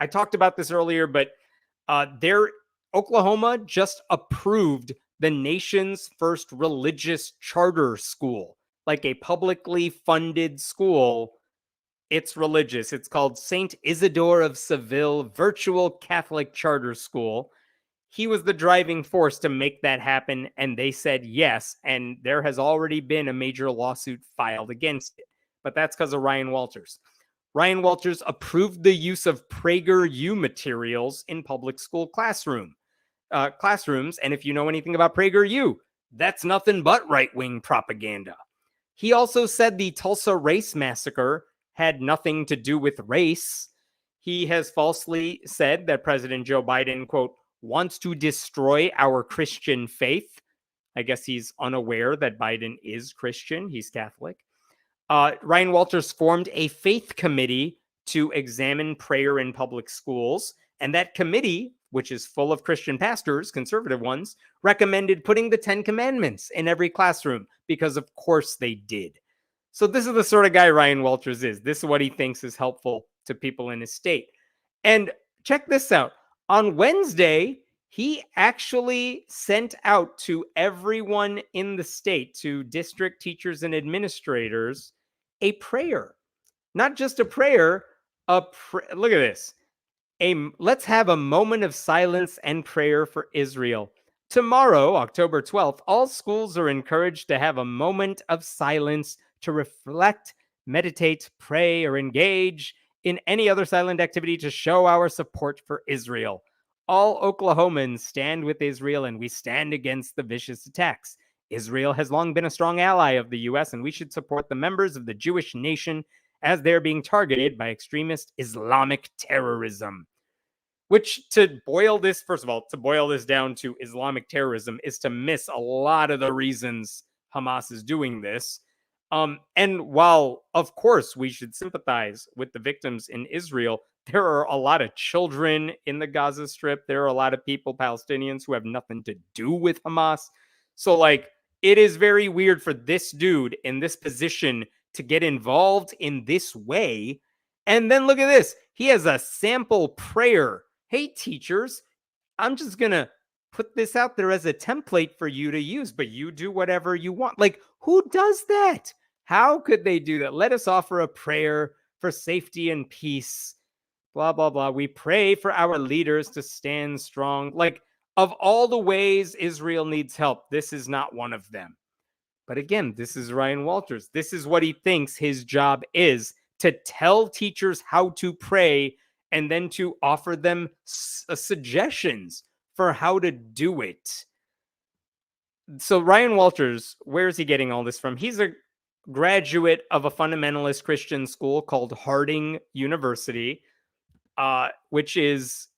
[SPEAKER 1] I talked about this earlier, but Oklahoma just approved the nation's first religious charter school, like a publicly funded school. It's religious. It's called St. Isidore of Seville Virtual Catholic Charter School. He was the driving force to make that happen, and they said yes, and there has already been a major lawsuit filed against it. But that's because of Ryan Walters. Ryan Walters approved the use of PragerU materials in public school classrooms. And if you know anything about PragerU, That's nothing but right-wing propaganda. He also said the Tulsa race massacre had nothing to do with race. He has falsely said that President Joe Biden, quote, wants to destroy our Christian faith. I guess he's unaware that Biden is Christian. He's Catholic. Ryan Walters formed a faith committee to examine prayer in public schools. And that committee, which is full of Christian pastors, conservative ones, recommended putting the 10 Commandments in every classroom because, of course, they did. So this is the sort of guy Ryan Walters is. This is what he thinks is helpful to people in his state. And check this out. On Wednesday, he actually sent out to everyone in the state, to district teachers and administrators, a prayer. Not just a prayer, look at this. Let's have a moment of silence and prayer for Israel. Tomorrow, October 12th, all schools are encouraged to have a moment of silence to reflect, meditate, pray, or engage in any other silent activity to show our support for Israel. All Oklahomans stand with Israel, and we stand against the vicious attacks. Israel has long been a strong ally of the U.S., and we should support the members of the Jewish nation as they're being targeted by extremist Islamic terrorism. Which, to boil this, first of all, to boil this down to Islamic terrorism is to miss a lot of the reasons Hamas is doing this. And while, of course, we should sympathize with the victims in Israel, there are a lot of children in the Gaza Strip. There are a lot of people, Palestinians, who have nothing to do with Hamas. So, like, it is very weird for this dude in this position to get involved in this way. And then look at this. He has a sample prayer. Hey, teachers, I'm just going to put this out there as a template for you to use, but you do whatever you want. Like, who does that? How could they do that? Let us offer a prayer for safety and peace. Blah, blah, blah. We pray for our leaders to stand strong. Like, of all the ways Israel needs help, this is not one of them. But again, this is Ryan Walters. This is what he thinks his job is, to tell teachers how to pray and then to offer them suggestions for how to do it. So Ryan Walters, where is he getting all this from? He's a graduate of a fundamentalist Christian school called Harding University, which is,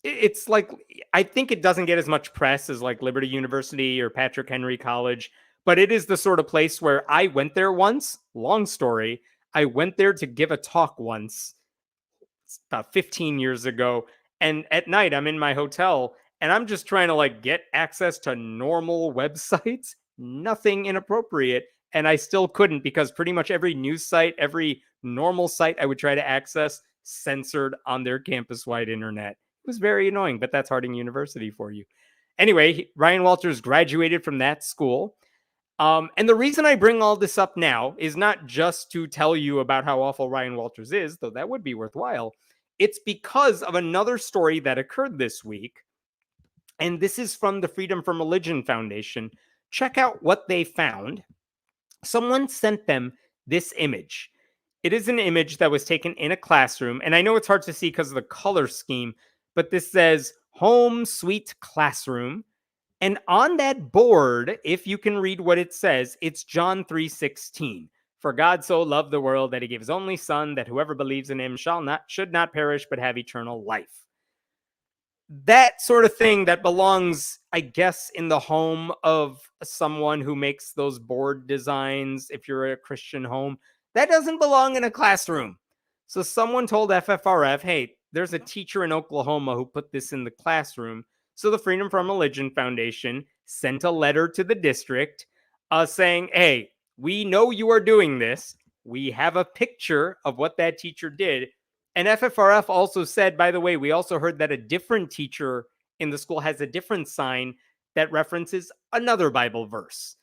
[SPEAKER 1] it's like, I think it doesn't get as much press as like Liberty University or Patrick Henry College, but it is the sort of place where I went there once. Long story. I went there to give a talk once, about 15 years ago. And at night, I'm in my hotel and I'm just trying to like get access to normal websites, nothing inappropriate. And I still couldn't, because pretty much every news site, every normal site I would try to access, censored on their campus-wide internet. It was very annoying, but that's Harding University for you. Anyway, Ryan Walters graduated from that school. And the reason I bring all this up now is not just to tell you about how awful Ryan Walters is, though that would be worthwhile. It's because of another story that occurred this week. And this is from the Freedom from Religion Foundation. Check out what they found. Someone sent them this image. It is an image that was taken in a classroom. And I know it's hard to see because of the color scheme, but this says Home Sweet Classroom. And on that board, if you can read what it says, it's John 3:16. For God so loved the world that he gave his only son, that whoever believes in him should not perish, but have eternal life. That sort of thing that belongs, I guess, in the home of someone who makes those board designs, if you're a Christian home, that doesn't belong in a classroom. So someone told FFRF, hey, there's a teacher in Oklahoma who put this in the classroom. So the Freedom from Religion Foundation sent a letter to the district saying, hey, we know you are doing this. We have a picture of what that teacher did. And FFRF also said, by the way, we also heard that a different teacher in the school has a different sign that references another Bible verse.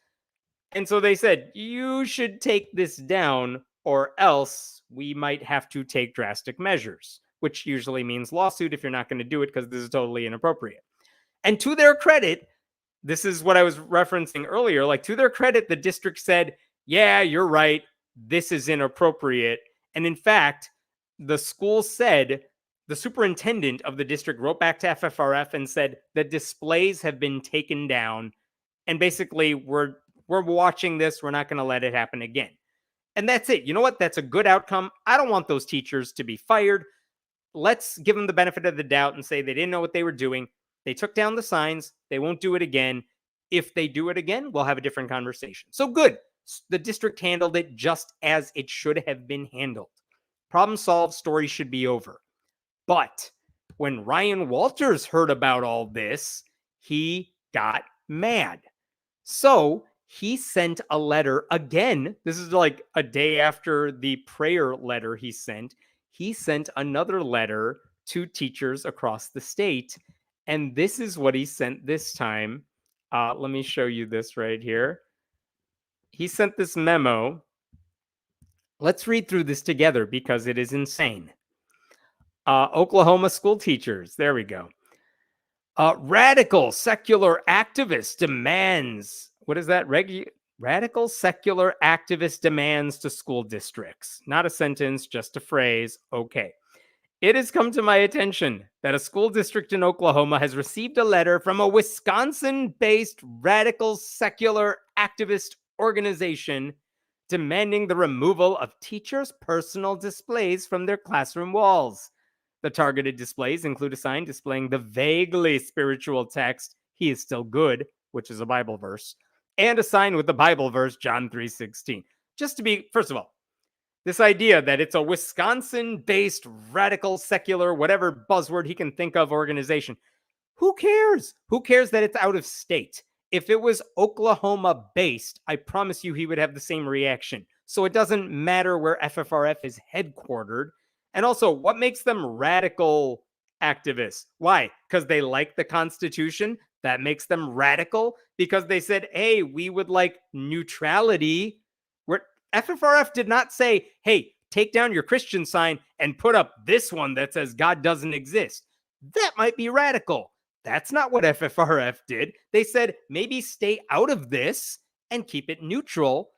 [SPEAKER 1] And so they said, you should take this down or else we might have to take drastic measures, which usually means lawsuit if you're not going to do it because this is totally inappropriate. And to their credit, this is what I was referencing earlier, like to their credit, the district said, yeah, you're right, this is inappropriate. And in fact, the school said, the superintendent of the district wrote back to FFRF and said, the displays have been taken down And basically, we're watching this. We're not going to let it happen again. And that's it. You know what? That's a good outcome. I don't want those teachers to be fired. Let's give them the benefit of the doubt and say they didn't know what they were doing. They took down the signs. They won't do it again. If they do it again, we'll have a different conversation. So good. The district handled it just as it should have been handled. Problem solved. Story should be over. But when Ryan Walters heard about all this, he got mad. So he sent a letter again. This is like a day after the prayer letter he sent. He sent another letter to teachers across the state. And this is what he sent this time. Let me show you this right here. He sent this memo. Let's read through this together because it is insane. Oklahoma school teachers. There we go. Radical secular activist demands. What is that? Radical secular activist demands to school districts. Not a sentence, just a phrase. Okay. It has come to my attention that a school district in Oklahoma has received a letter from a Wisconsin-based radical secular activist organization demanding the removal of teachers' personal displays from their classroom walls. The targeted displays include a sign displaying the vaguely spiritual text, "He is still good," which is a Bible verse, and a sign with the Bible verse, John 3:16. Just to be, first of all, this idea that it's a Wisconsin-based radical secular, whatever buzzword he can think of, organization. Who cares? Who cares that it's out of state? If it was Oklahoma-based, I promise you he would have the same reaction. So it doesn't matter where FFRF is headquartered. And also, what makes them radical activists? Why? Because they like the Constitution? That makes them radical? Because they said, hey, we would like neutrality. FFRF did not say, hey, take down your Christian sign and put up this one that says God doesn't exist. That might be radical. That's not what FFRF did. They said, maybe stay out of this and keep it neutral.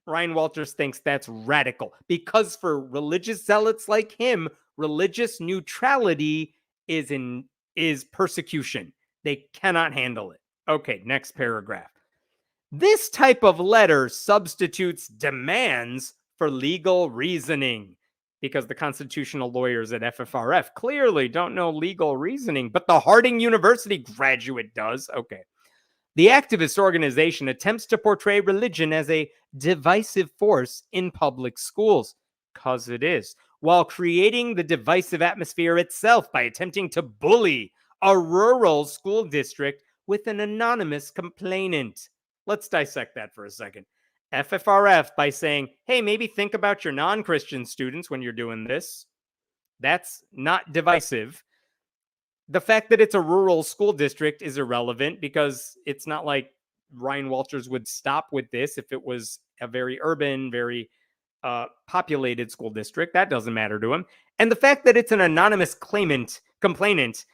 [SPEAKER 1] Ryan Walters thinks that's radical because for religious zealots like him, religious neutrality is persecution. They cannot handle it. Okay, next paragraph. This type of letter substitutes demands for legal reasoning because the constitutional lawyers at FFRF clearly don't know legal reasoning, but the Harding University graduate does. Okay. The activist organization attempts to portray religion as a divisive force in public schools, because it is, while creating the divisive atmosphere itself by attempting to bully a rural school district with an anonymous complainant. Let's dissect that for a second. FFRF, by saying, hey, maybe think about your non-Christian students when you're doing this. That's not divisive. The fact that it's a rural school district is irrelevant because it's not like Ryan Walters would stop with this if it was a very urban, very populated school district. That doesn't matter to him. And the fact that it's an anonymous complainant.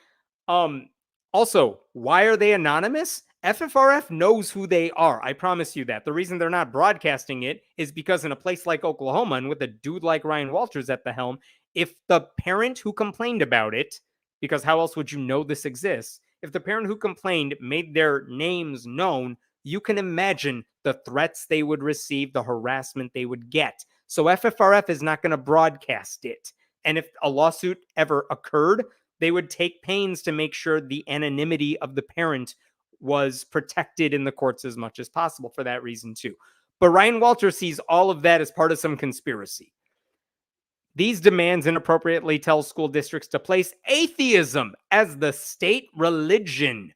[SPEAKER 1] Also, why are they anonymous? FFRF knows who they are. I promise you that. The reason they're not broadcasting it is because in a place like Oklahoma and with a dude like Ryan Walters at the helm, if the parent who complained about it, because how else would you know this exists? If the parent who complained made their names known, you can imagine the threats they would receive, the harassment they would get. So FFRF is not going to broadcast it. And if a lawsuit ever occurred, they would take pains to make sure the anonymity of the parent was protected in the courts as much as possible for that reason too. But Ryan Walters sees all of that as part of some conspiracy. These demands inappropriately tell school districts to place atheism as the state religion.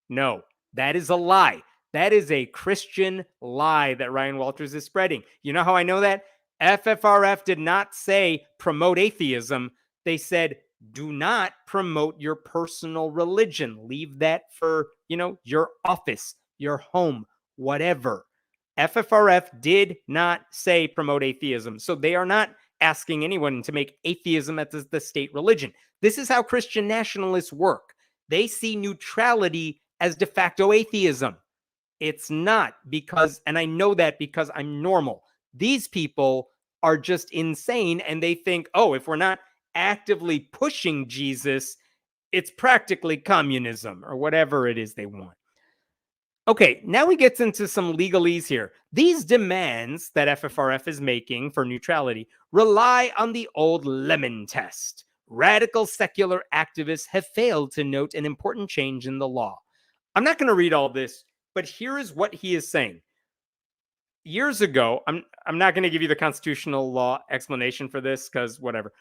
[SPEAKER 1] No, that is a lie. That is a Christian lie that Ryan Walters is spreading. You know how I know that? FFRF did not say promote atheism. They said do not promote your personal religion. Leave that for, your office, your home, whatever. FFRF did not say promote atheism. So they are not asking anyone to make atheism as the state religion. This is how Christian nationalists work. They see neutrality as de facto atheism. It's not because, and I know that because I'm normal. These people are just insane and they think, oh, if we're not actively pushing Jesus, it's practically communism or whatever it is they want. Okay, now we get into some legalese here. These demands that FFRF is making for neutrality rely on the old Lemon test. Radical secular activists have failed to note an important change in the law. I'm not going to read all this, but here is what he is saying. Years ago, I'm not going to give you the constitutional law explanation for this because whatever.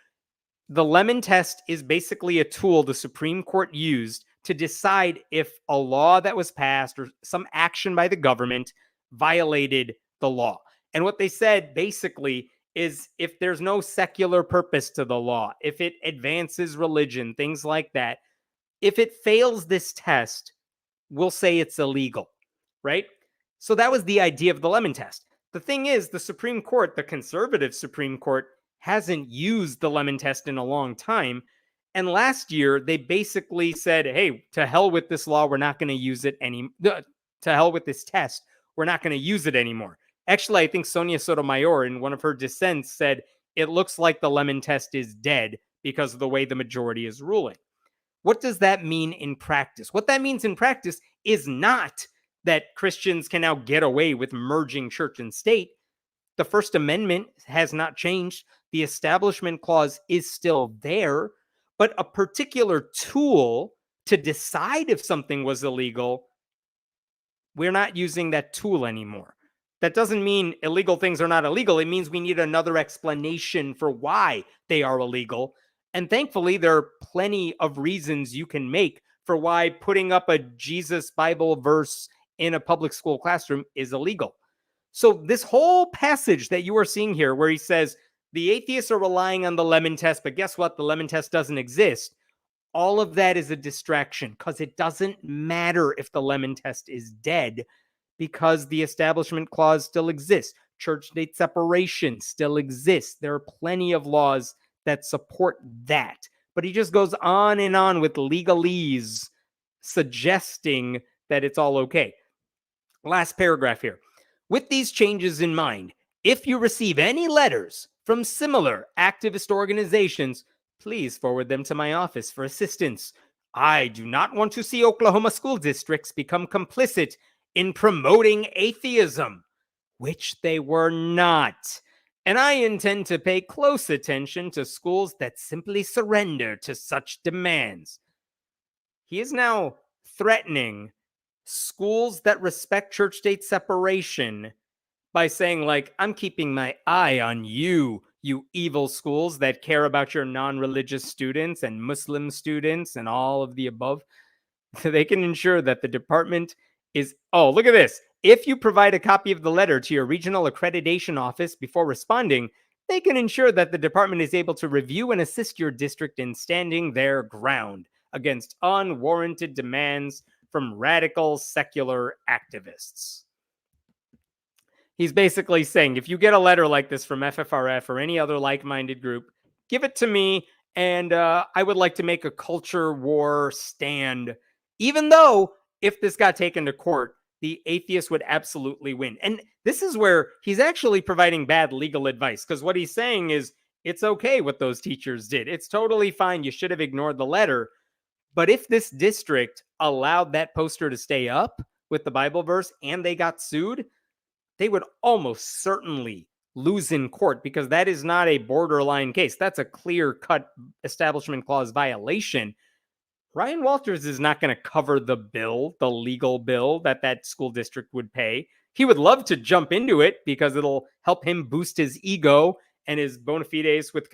[SPEAKER 1] The Lemon test is basically a tool the Supreme Court used to decide if a law that was passed or some action by the government violated the law. And what they said basically is if there's no secular purpose to the law, if it advances religion, things like that, if it fails this test, we'll say it's illegal, right? So that was the idea of the Lemon test. The thing is, the Supreme Court, the conservative Supreme Court, hasn't used the Lemon test in a long time. And last year, they basically said, hey, to hell with this law. We're not going to use it to hell with this test. We're not going to use it anymore. Actually, I think Sonia Sotomayor, in one of her dissents, said it looks like the Lemon test is dead because of the way the majority is ruling. What does that mean in practice? What that means in practice is not that Christians can now get away with merging church and state. The First Amendment has not changed. The Establishment Clause is still there, but a particular tool to decide if something was illegal, we're not using that tool anymore. That doesn't mean illegal things are not illegal. It means we need another explanation for why they are illegal. And thankfully, there are plenty of reasons you can make for why putting up a Jesus Bible verse in a public school classroom is illegal. So this whole passage that you are seeing here, where he says the atheists are relying on the Lemon test, but guess what? The Lemon test doesn't exist. All of that is a distraction because it doesn't matter if the Lemon test is dead because the Establishment Clause still exists. Church-state separation still exists. There are plenty of laws that support that. But he just goes on and on with legalese, suggesting that it's all okay. Last paragraph here. With these changes in mind, if you receive any letters from similar activist organizations, please forward them to my office for assistance. I do not want to see Oklahoma school districts become complicit in promoting atheism, which they were not. And I intend to pay close attention to schools that simply surrender to such demands. He is now threatening schools that respect church-state separation by saying, like, I'm keeping my eye on you, you evil schools that care about your non-religious students and Muslim students and all of the above. They can ensure that the department is, oh, look at this. If you provide a copy of the letter to your regional accreditation office before responding, they can ensure that the department is able to review and assist your district in standing their ground against unwarranted demands from radical secular activists. He's basically saying, if you get a letter like this from FFRF or any other like-minded group, give it to me, and I would like to make a culture war stand, even though if this got taken to court, the atheists would absolutely win. And this is where he's actually providing bad legal advice, because what he's saying is, it's okay what those teachers did. It's totally fine. You should have ignored the letter. But if this district allowed that poster to stay up with the Bible verse and they got sued, they would almost certainly lose in court, because that is not a borderline case. That's a clear-cut Establishment Clause violation. Ryan Walters is not going to cover the bill, the legal bill that school district would pay. He would love to jump into it because it'll help him boost his ego and his bona fides with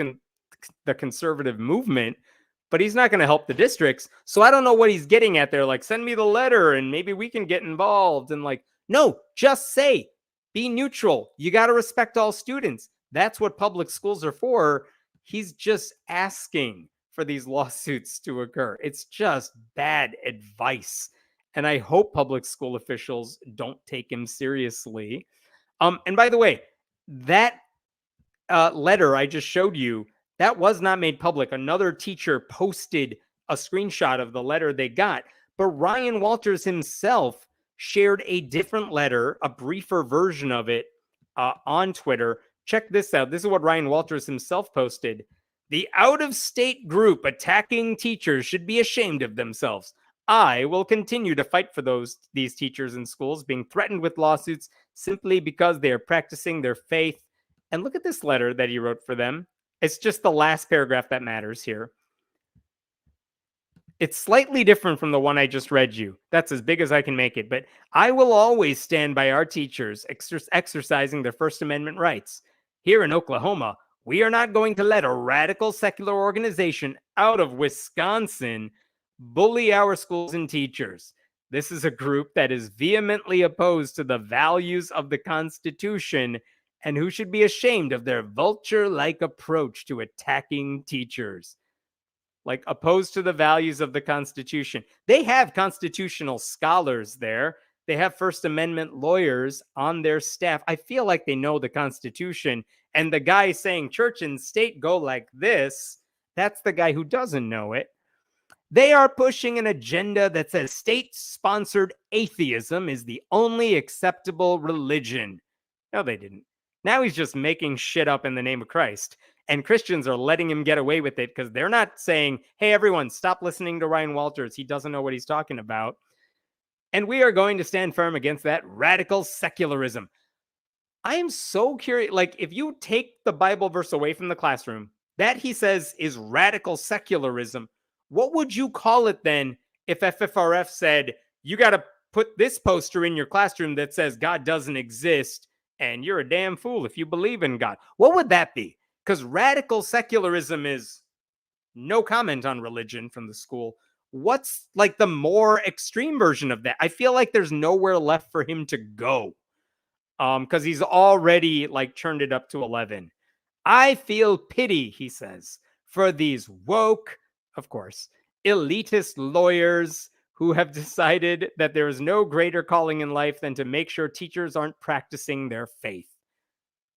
[SPEAKER 1] the conservative movement, but he's not going to help the districts. So I don't know what he's getting at there. Like, send me the letter and maybe we can get involved. And like, no, just say, be neutral. You got to respect all students. That's what public schools are for. He's just asking for these lawsuits to occur. It's just bad advice. And I hope public school officials don't take him seriously. And by the way, that letter I just showed you, that was not made public. Another teacher posted a screenshot of the letter they got, but Ryan Walters himself shared a different letter, a briefer version of it on Twitter. Check this out. This is what Ryan Walters himself posted. The out-of-state group attacking teachers should be ashamed of themselves. I will continue to fight for these teachers in schools being threatened with lawsuits simply because they are practicing their faith. And look at this letter that he wrote for them. It's just the last paragraph that matters here. It's slightly different from the one I just read you. That's as big as I can make it. But I will always stand by our teachers exercising their First Amendment rights. Here in Oklahoma, we are not going to let a radical secular organization out of Wisconsin bully our schools and teachers. This is a group that is vehemently opposed to the values of the Constitution and who should be ashamed of their vulture-like approach to attacking teachers. Like, opposed to the values of the Constitution. They have constitutional scholars there. They have First Amendment lawyers on their staff. I feel like they know the Constitution. And the guy saying church and state go like this, that's the guy who doesn't know it. They are pushing an agenda that says state-sponsored atheism is the only acceptable religion. No, they didn't. Now he's just making shit up in the name of Christ. And Christians are letting him get away with it because they're not saying, hey, everyone, stop listening to Ryan Walters. He doesn't know what he's talking about. And we are going to stand firm against that radical secularism. I am so curious. Like, if you take the Bible verse away from the classroom, that he says is radical secularism, what would you call it then if FFRF said, you got to put this poster in your classroom that says God doesn't exist and you're a damn fool if you believe in God? What would that be? Because radical secularism is no comment on religion from the school. What's like the more extreme version of that? I feel like there's nowhere left for him to go. Because he's already like turned it up to 11. I feel pity, he says, for these woke, of course, elitist lawyers who have decided that there is no greater calling in life than to make sure teachers aren't practicing their faith.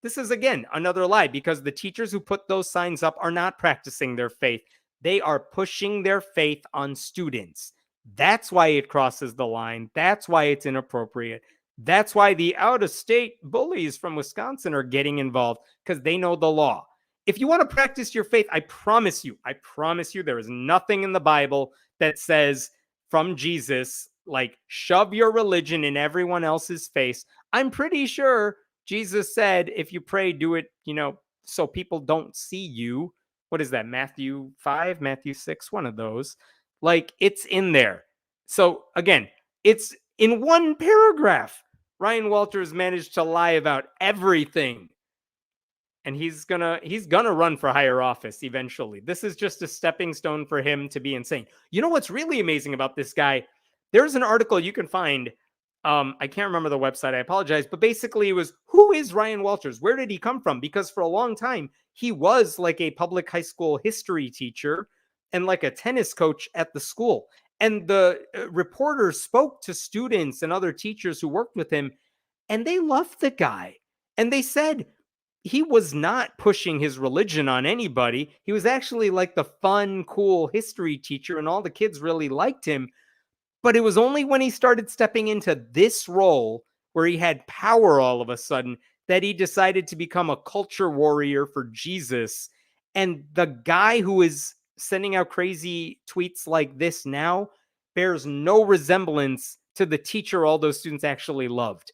[SPEAKER 1] This is, again, another lie, because the teachers who put those signs up are not practicing their faith. They are pushing their faith on students. That's why it crosses the line. That's why it's inappropriate. That's why the out-of-state bullies from Wisconsin are getting involved, because they know the law. If you want to practice your faith, I promise you, there is nothing in the Bible that says from Jesus, like, shove your religion in everyone else's face. I'm pretty sure Jesus said, if you pray, do it, so people don't see you. What is that? Matthew 5, Matthew 6, one of those. Like, it's in there. So again, it's in one paragraph. Ryan Walters managed to lie about everything. And he's gonna run for higher office eventually. This is just a stepping stone for him to be insane. You know what's really amazing about this guy? There's an article you can find. I can't remember the website. I apologize. But basically it was, who is Ryan Walters? Where did he come from? Because for a long time, he was like a public high school history teacher and like a tennis coach at the school. And the reporters spoke to students and other teachers who worked with him, and they loved the guy. And they said he was not pushing his religion on anybody. He was actually like the fun, cool history teacher, and all the kids really liked him. But it was only when he started stepping into this role where he had power all of a sudden that he decided to become a culture warrior for Jesus. And the guy who is sending out crazy tweets like this now bears no resemblance to the teacher all those students actually loved.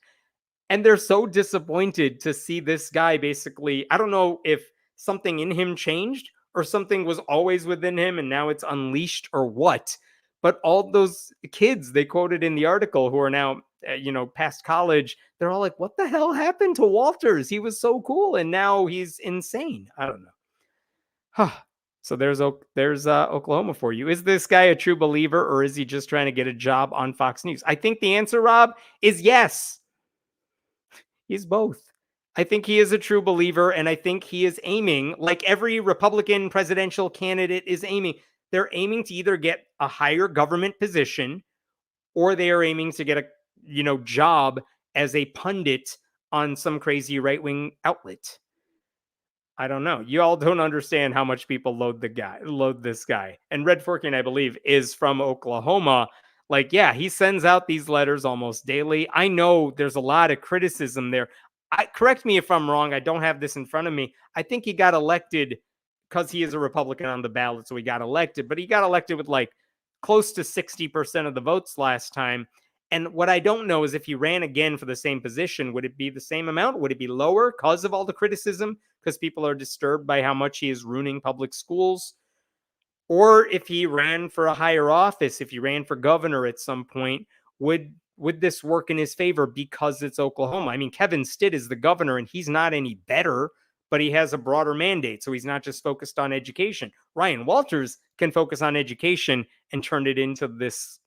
[SPEAKER 1] And they're so disappointed to see this guy basically, I don't know if something in him changed or something was always within him and now it's unleashed or what. But all those kids they quoted in the article who are now, past college, they're all like, what the hell happened to Walters? He was so cool and now he's insane. I don't know. So there's Oklahoma for you. Is this guy a true believer or is he just trying to get a job on Fox News? I think the answer, Rob, is yes. He's both. I think he is a true believer, and I think he is aiming, like every Republican presidential candidate is aiming. They're aiming to either get a higher government position or they are aiming to get a, job as a pundit on some crazy right-wing outlet. I don't know. You all don't understand how much people load this guy. And Red Forking, I believe, is from Oklahoma. Like, yeah, he sends out these letters almost daily. I know there's a lot of criticism there. Correct me if I'm wrong. I don't have this in front of me. I think he got elected because he is a Republican on the ballot, so he got elected. But he got elected with like close to 60% of the votes last time. And what I don't know is if he ran again for the same position, would it be the same amount? Would it be lower because of all the criticism? Because people are disturbed by how much he is ruining public schools? Or if he ran for a higher office, if he ran for governor at some point, would this work in his favor because it's Oklahoma? I mean, Kevin Stitt is the governor and he's not any better, but he has a broader mandate. So he's not just focused on education. Ryan Walters can focus on education and turn it into this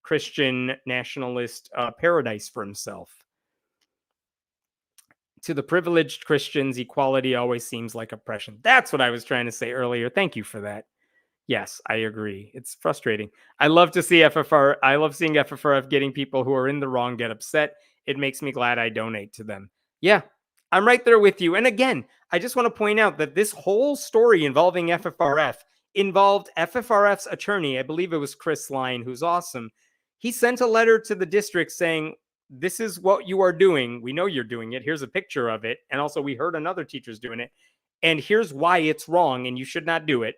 [SPEAKER 1] Christian nationalist paradise for himself. To the privileged Christians, equality always seems like oppression. That's what I was trying to say earlier. Thank you for that. Yes, I agree. It's frustrating. I love to see FFR. I love seeing FFRF getting people who are in the wrong get upset. It makes me glad I donate to them. Yeah, I'm right there with you. And again, I just want to point out that this whole story involving FFRF involved FFRF's attorney. I believe it was Chris Line, who's awesome. He sent a letter to the district saying, this is what you are doing. We know you're doing it. Here's a picture of it. And also, we heard another teacher's doing it. And here's why it's wrong and you should not do it.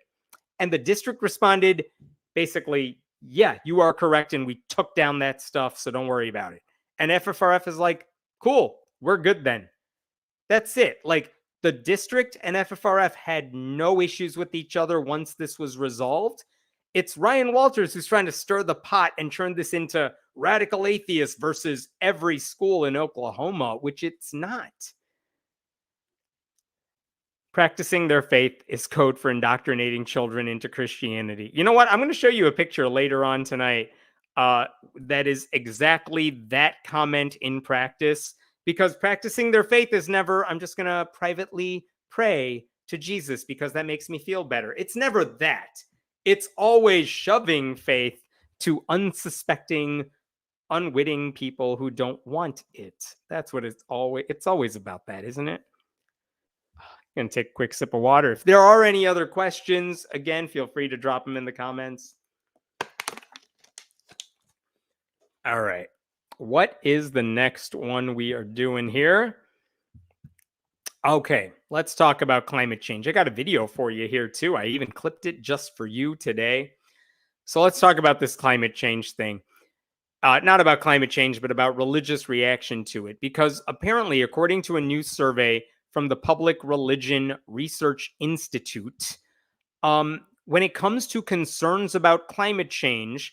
[SPEAKER 1] And the district responded basically, yeah, you are correct. And we took down that stuff. So don't worry about it. And FFRF is like, cool, we're good then. That's it. Like the district and FFRF had no issues with each other once this was resolved. It's Ryan Walters who's trying to stir the pot and turn this into radical atheists versus every school in Oklahoma, which it's not. Practicing their faith is code for indoctrinating children into Christianity. You know what? I'm going to show you a picture later on tonight that is exactly that comment in practice, because practicing their faith is never, I'm just going to privately pray to Jesus because that makes me feel better. It's never that. It's always shoving faith to unsuspecting, unwitting people who don't want it. That's what it's always about that, isn't it? Going to take a quick sip of water. If there are any other questions, again, feel free to drop them in the comments. All right. What is the next one we are doing here? Okay, let's talk about climate change. I got a video for you here too. I even clipped it just for you today. So let's talk about this climate change thing. Not about climate change, but about religious reaction to it. Because apparently, according to a new survey from the Public Religion Research Institute, when it comes to concerns about climate change,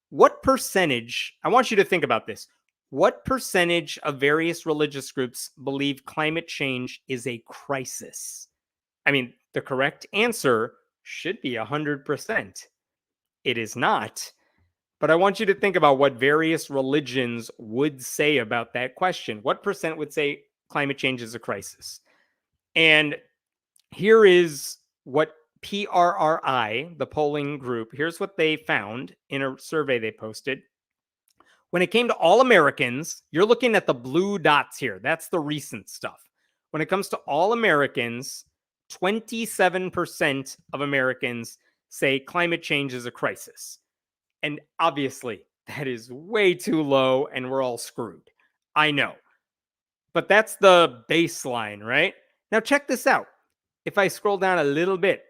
[SPEAKER 1] what percentage, I want you to think about this, what percentage of various religious groups believe climate change is a crisis? I mean, the correct answer should be 100%. It is not. But I want you to think about what various religions would say about that question. What percent would say climate change is a crisis? And here is what PRRI, the polling group, here's what they found in a survey they posted. When it came to all Americans, you're looking at the blue dots here. That's the recent stuff. When it comes to all Americans, 27% of Americans say climate change is a crisis. And obviously, that is way too low and we're all screwed. I know. But that's the baseline, right? Now, check this out. If I scroll down a little bit,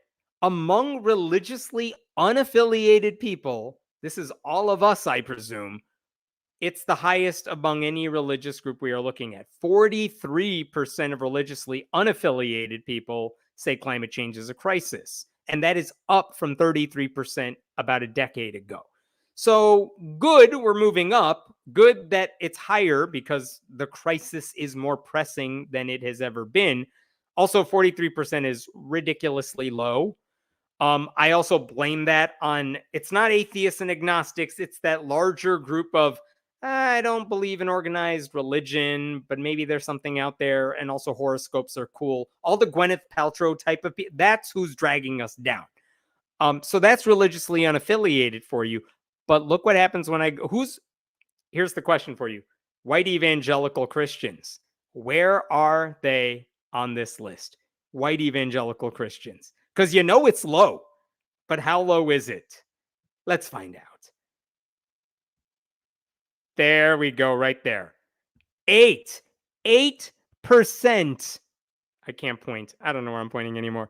[SPEAKER 1] among religiously unaffiliated people, this is all of us, I presume, it's the highest among any religious group we are looking at. 43% of religiously unaffiliated people say climate change is a crisis. And that is up from 33% about a decade ago. So good, we're moving up. Good that it's higher because the crisis is more pressing than it has ever been. Also, 43% is ridiculously low. I also blame that on, it's not atheists and agnostics. It's that larger group of, I don't believe in organized religion, but maybe there's something out there. And also horoscopes are cool. All the Gwyneth Paltrow type of people, that's who's dragging us down. So that's religiously unaffiliated for you. But look what happens when here's the question for you. White evangelical Christians. Where are they on this list? White evangelical Christians. Because you know it's low. But how low is it? Let's find out. There we go, right there. 8%. I can't point. I don't know where I'm pointing anymore.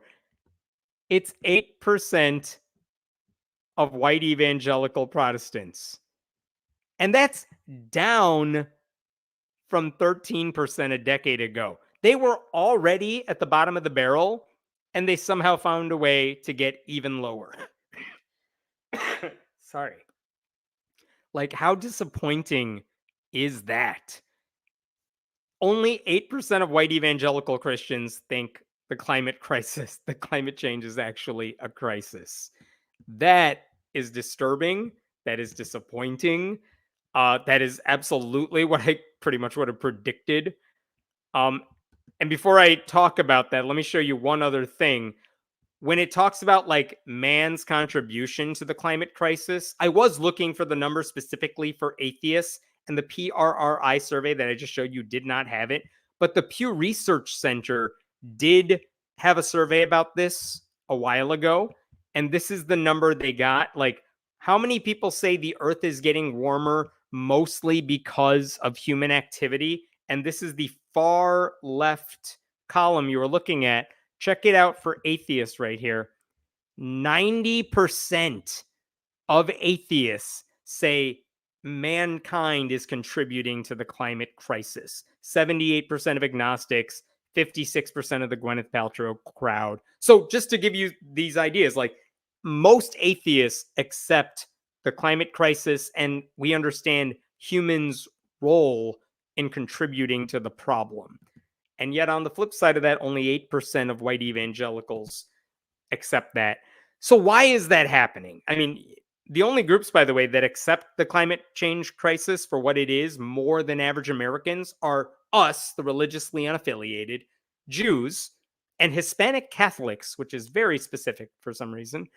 [SPEAKER 1] It's 8% of white evangelical Protestants. And that's down from 13% a decade ago. They were already at the bottom of the barrel, and they somehow found a way to get even lower. Sorry. Like, how disappointing is that? Only 8% of white evangelical Christians think the climate change is actually a crisis. That is disturbing. That is disappointing. That is absolutely what I pretty much would have predicted. And before I talk about that, let me show you one other thing. When it talks about like man's contribution to the climate crisis, I was looking for the number specifically for atheists, and the PRRI survey that I just showed you did not have it. But the Pew Research Center did have a survey about this a while ago, and this is the number they got. Like, how many people say the Earth is getting warmer mostly because of human activity? And this is the far left column you were looking at. Check it out for atheists right here. 90% of atheists say mankind is contributing to the climate crisis. 78% of agnostics, 56% of the Gwyneth Paltrow crowd. So just to give you these ideas, like most atheists accept the climate crisis, and we understand humans' role in contributing to the problem. And yet on the flip side of that, only 8% of white evangelicals accept that. So why is that happening? I mean, the only groups, by the way, that accept the climate change crisis for what it is more than average Americans are us, the religiously unaffiliated, Jews, and Hispanic Catholics, which is very specific for some reason.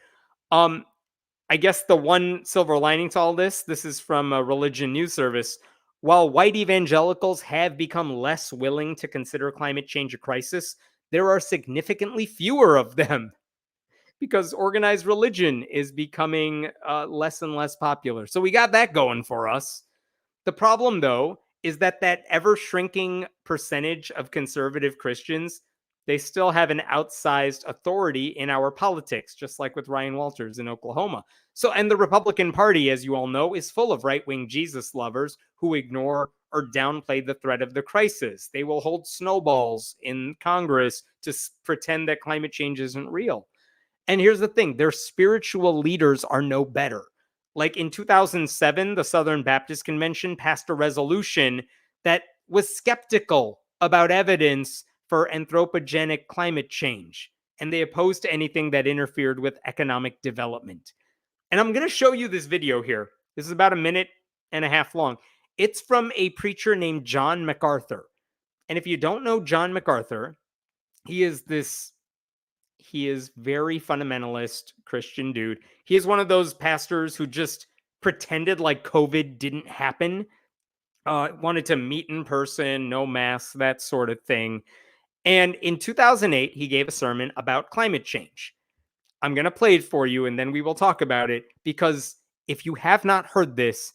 [SPEAKER 1] I guess the one silver lining to all this is from a religion news service. While white evangelicals have become less willing to consider climate change a crisis, there are significantly fewer of them because organized religion is becoming less and less popular. So we got that going for us. The problem, though, is that ever-shrinking percentage of conservative Christians, they still have an outsized authority in our politics, just like with Ryan Walters in Oklahoma. So, and the Republican Party, as you all know, is full of right-wing Jesus lovers who ignore or downplay the threat of the crisis. They will hold snowballs in Congress to pretend that climate change isn't real. And here's the thing, their spiritual leaders are no better. Like in 2007, the Southern Baptist Convention passed a resolution that was skeptical about evidence for anthropogenic climate change, and they opposed anything that interfered with economic development. And I'm going to show you this video here. This is about 1.5 minutes long. It's from a preacher named John MacArthur. And if you don't know John MacArthur, he is very fundamentalist Christian dude. He is one of those pastors who just pretended like COVID didn't happen, wanted to meet in person, no masks, that sort of thing. And in 2008, he gave a sermon about climate change. I'm going to play it for you, and then we will talk about it, because if you have not heard this,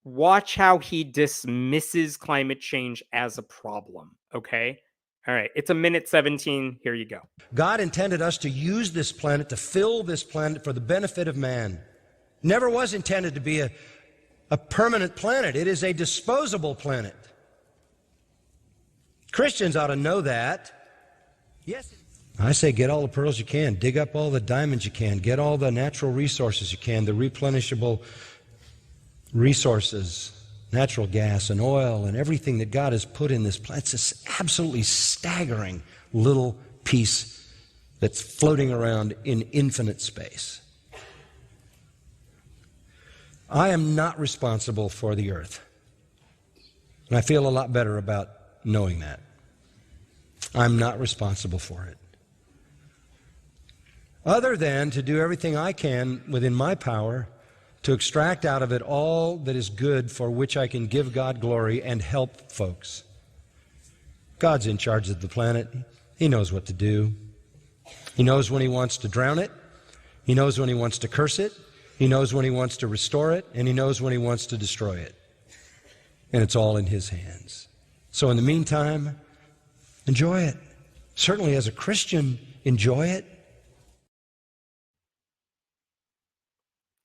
[SPEAKER 1] watch how he dismisses climate change as a problem, okay? All right, it's 1:17. Here you go.
[SPEAKER 2] God intended us to use this planet, to fill this planet for the benefit of man. Never was intended to be a permanent planet. It is a disposable planet. Christians ought to know that. Yes. I say get all the pearls you can, dig up all the diamonds you can, get all the natural resources you can, the replenishable resources, natural gas and oil and everything that God has put in this planet. It's this absolutely staggering little piece that's floating around in infinite space. I am not responsible for the earth. And I feel a lot better about knowing that. I'm not responsible for it. Other than to do everything I can within my power to extract out of it all that is good for which I can give God glory and help folks. God's in charge of the planet. He knows what to do. He knows when He wants to drown it. He knows when He wants to curse it. He knows when He wants to restore it. And He knows when He wants to destroy it. And it's all in His hands. So in the meantime, enjoy it. Certainly as a Christian, enjoy it.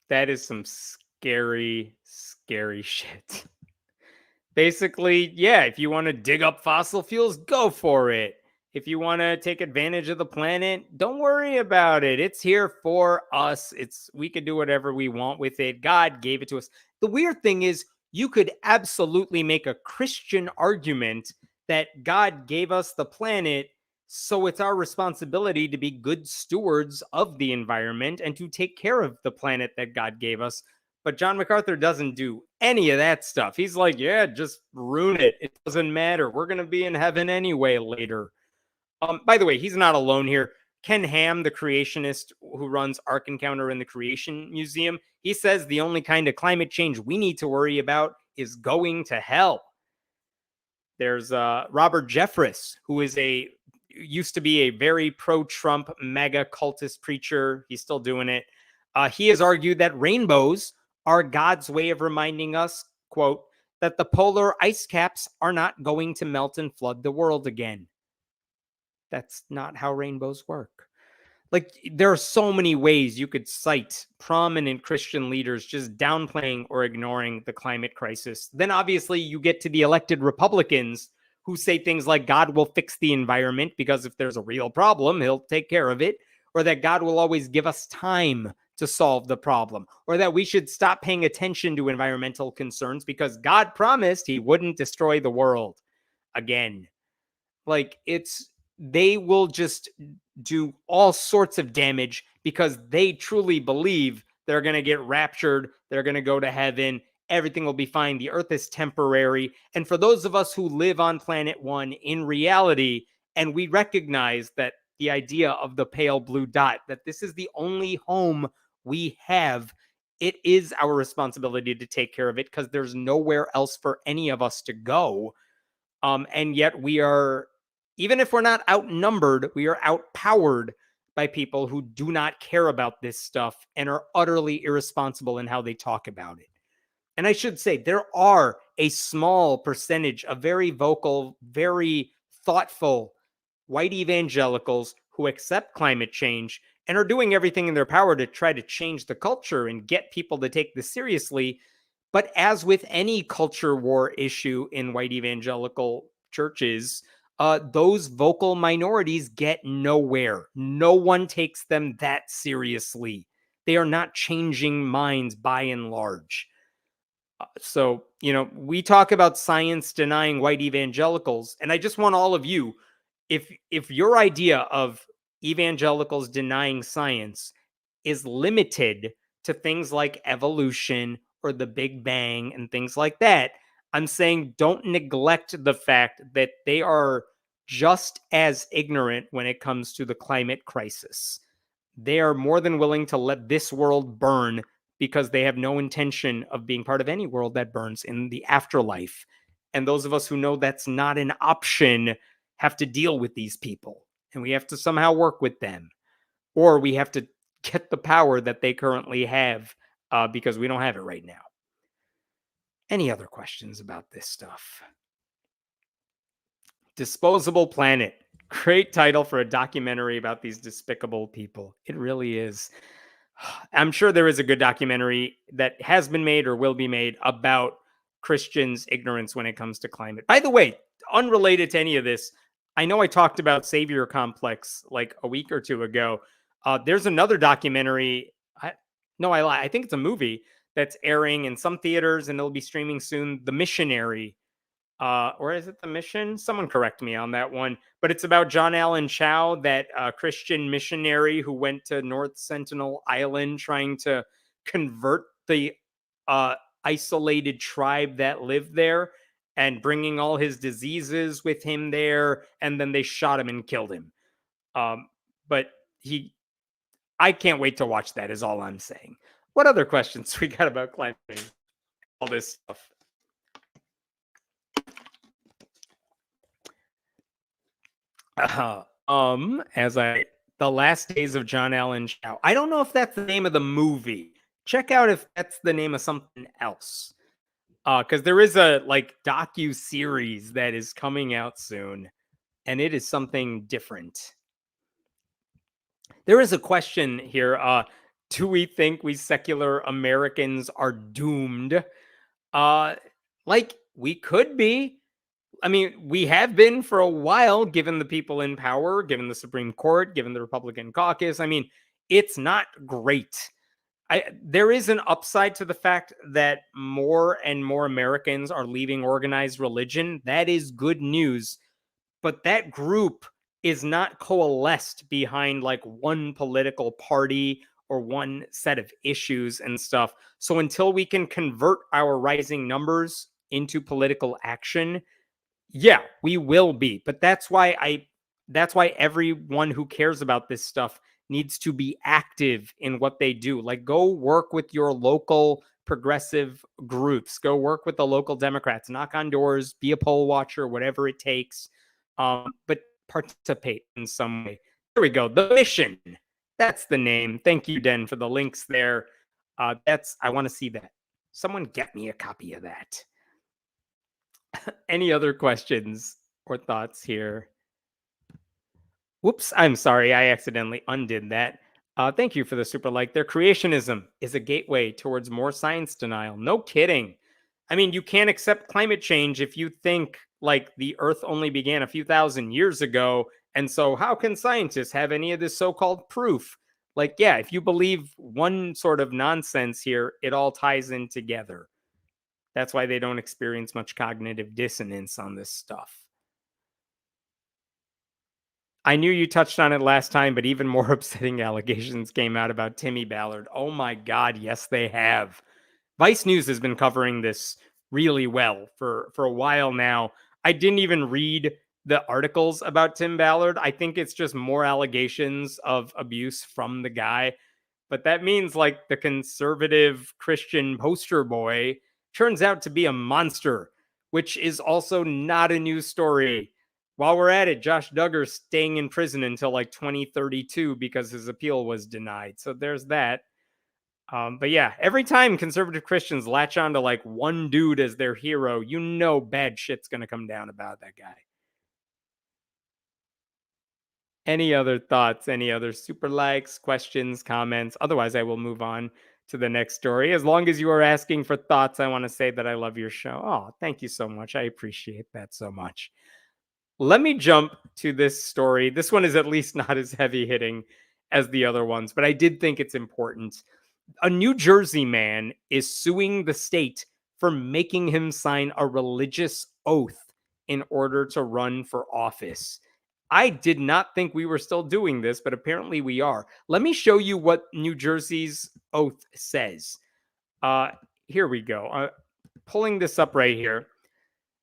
[SPEAKER 1] That is some scary, scary shit. Basically, yeah, if you want to dig up fossil fuels, go for it. If you want to take advantage of the planet, don't worry about it. It's here for us. We could do whatever we want with it. God gave it to us. The weird thing is you could absolutely make a Christian argument that God gave us the planet, so it's our responsibility to be good stewards of the environment and to take care of the planet that God gave us. But John MacArthur doesn't do any of that stuff. He's like, yeah, just ruin it. It doesn't matter. We're going to be in heaven anyway later. By the way, he's not alone here. Ken Ham, the creationist who runs Ark Encounter in the Creation Museum, he says the only kind of climate change we need to worry about is going to hell. There's Robert Jeffress, who used to be a very pro-Trump mega cultist preacher. He's still doing it. He has argued that rainbows are God's way of reminding us, quote, that the polar ice caps are not going to melt and flood the world again. That's not how rainbows work. Like, there are so many ways you could cite prominent Christian leaders just downplaying or ignoring the climate crisis. Then obviously you get to the elected Republicans who say things like God will fix the environment because if there's a real problem, he'll take care of it, or that God will always give us time to solve the problem, or that we should stop paying attention to environmental concerns because God promised he wouldn't destroy the world again. Like, they will just do all sorts of damage because they truly believe they're going to get raptured, they're going to go to heaven, everything will be fine, the earth is temporary. And for those of us who live on planet one in reality, and we recognize that the idea of the pale blue dot, that this is the only home we have, it is our responsibility to take care of it because there's nowhere else for any of us to go. And yet we are, even if we're not outnumbered, we are outpowered by people who do not care about this stuff and are utterly irresponsible in how they talk about it. And I should say, there are a small percentage of very vocal, very thoughtful white evangelicals who accept climate change and are doing everything in their power to try to change the culture and get people to take this seriously. But as with any culture war issue in white evangelical churches, those vocal minorities get nowhere. No one takes them that seriously. They are not changing minds by and large. So, we talk about science denying white evangelicals, and I just want all of you, if your idea of evangelicals denying science is limited to things like evolution or the Big Bang and things like that, I'm saying don't neglect the fact that they are just as ignorant when it comes to the climate crisis. They are more than willing to let this world burn because they have no intention of being part of any world that burns in the afterlife. And those of us who know that's not an option have to deal with these people, and we have to somehow work with them, or we have to get the power that they currently have because we don't have it right now. Any other questions about this stuff? Disposable Planet. Great title for a documentary about these despicable people. It really is. I'm sure there is a good documentary that has been made or will be made about Christians' ignorance when it comes to climate. By the way, unrelated to any of this, I know I talked about Savior Complex like a week or two ago. There's another documentary. I lie. I think it's a movie that's airing in some theaters and it'll be streaming soon. The Missionary. Or is it The Mission? Someone correct me on that one. But it's about John Allen Chow, that Christian missionary who went to North Sentinel Island trying to convert the isolated tribe that lived there and bringing all his diseases with him there. And then they shot him and killed him. But I can't wait to watch that is all I'm saying. What other questions we got about climate change? All this stuff. The Last Days of John Allen Chow. I don't know if that's the name of the movie. Check out if that's the name of something else. Because there is a docu-series that is coming out soon, and it is something different. There is a question here. Do we think we secular Americans are doomed? Uh, like, we could be. I mean, we have been for a while, given the people in power, given the Supreme Court, given the Republican caucus. I mean, it's not great. There is an upside to the fact that more and more Americans are leaving organized religion. That is good news. But that group is not coalesced behind like one political party or one set of issues and stuff. So until we can convert our rising numbers into political action, yeah, we will be. But that's why everyone who cares about this stuff needs to be active in what they do. Like, go work with your local progressive groups, go work with the local Democrats, knock on doors, be a poll watcher, whatever it takes. But participate in some way. There we go. The Mission. That's the name. Thank you, Den, for the links there. I want to see that. Someone get me a copy of that. Any other questions or thoughts here? Whoops, I'm sorry. I accidentally undid that. Thank you for the super like. Their creationism is a gateway towards more science denial. No kidding. I mean, you can't accept climate change if you think like the Earth only began a few thousand years ago. And so, how can scientists have any of this so called proof? Like, yeah, if you believe one sort of nonsense here, it all ties in together. That's why they don't experience much cognitive dissonance on this stuff. I knew you touched on it last time, but even more upsetting allegations came out about Timmy Ballard. Oh my God, yes, they have. Vice News has been covering this really well for a while now. I didn't even read the articles about Tim Ballard. I think it's just more allegations of abuse from the guy. But that means like the conservative Christian poster boy turns out to be a monster, which is also not a news story. While we're at it, Josh Duggar's staying in prison until like 2032 because his appeal was denied. So there's that. But yeah, every time conservative Christians latch on to like one dude as their hero, you know bad shit's going to come down about that guy. Any other thoughts? Any other super likes, questions, comments? Otherwise, I will move on to the next story. As long as you are asking for thoughts, I want to say that I love your show. Oh, thank you so much. I appreciate that so much. Let me jump to this story. This one is at least not as heavy hitting as the other ones, but I did think it's important. A New Jersey man is suing the state for making him sign a religious oath in order to run for office. I did not think we were still doing this, but apparently we are. Let me show you what New Jersey's oath says. Here we go. Pulling this up right here.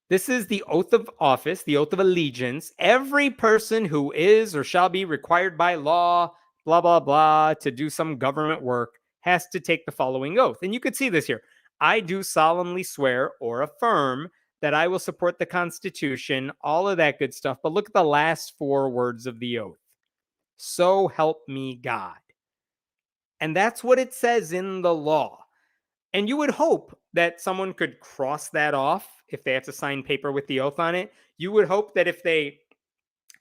[SPEAKER 1] This is the oath of office, the oath of allegiance. Every person who is or shall be required by law, blah, blah, blah, to do some government work has to take the following oath. And you could see this here. I do solemnly swear or affirm that I will support the Constitution, all of that good stuff. But look at the last four words of the oath. So help me God. And that's what it says in the law. And you would hope that someone could cross that off if they had to sign paper with the oath on it. You would hope that if they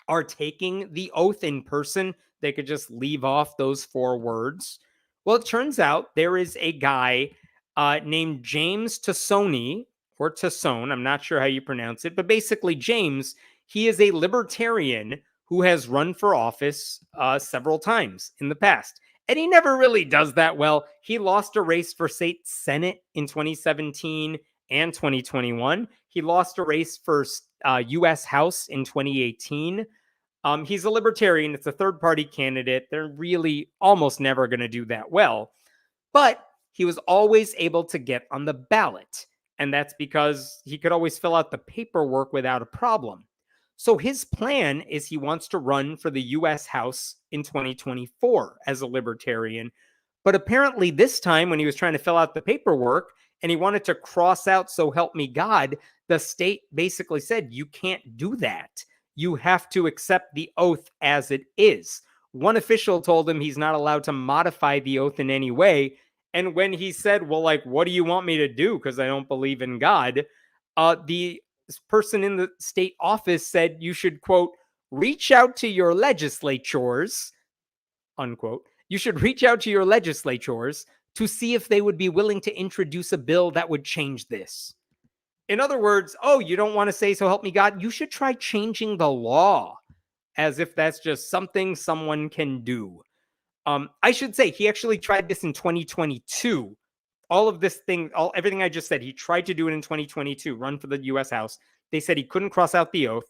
[SPEAKER 1] are taking the oath in person, they could just leave off those four words. Well, it turns out there is a guy named James Tassone, or Tassone, I'm not sure how you pronounce it, but basically James, he is a libertarian who has run for office several times in the past. And he never really does that well. He lost a race for state Senate in 2017 and 2021. He lost a race for U.S. House in 2018. He's a libertarian. It's a third party candidate. They're really almost never going to do that well. But he was always able to get on the ballot. And that's because he could always fill out the paperwork without a problem. So his plan is he wants to run for the U.S. House in 2024 as a libertarian. But apparently this time when he was trying to fill out the paperwork and he wanted to cross out "so help me God," the state basically said, you can't do that. You have to accept the oath as it is. One official told him he's not allowed to modify the oath in any way. And when he said, well, like, what do you want me to do? Because I don't believe in God. The person in the state office said you should, quote, reach out to your legislatures, unquote, You should reach out to your legislatures to see if they would be willing to introduce a bill that would change this. In other words, oh, you don't want to say so help me God? You should try changing the law, as if that's just something someone can do. I should say he actually tried this in 2022. All of this thing, everything I just said, he tried to do it in 2022, run for the US House. They said he couldn't cross out the oath.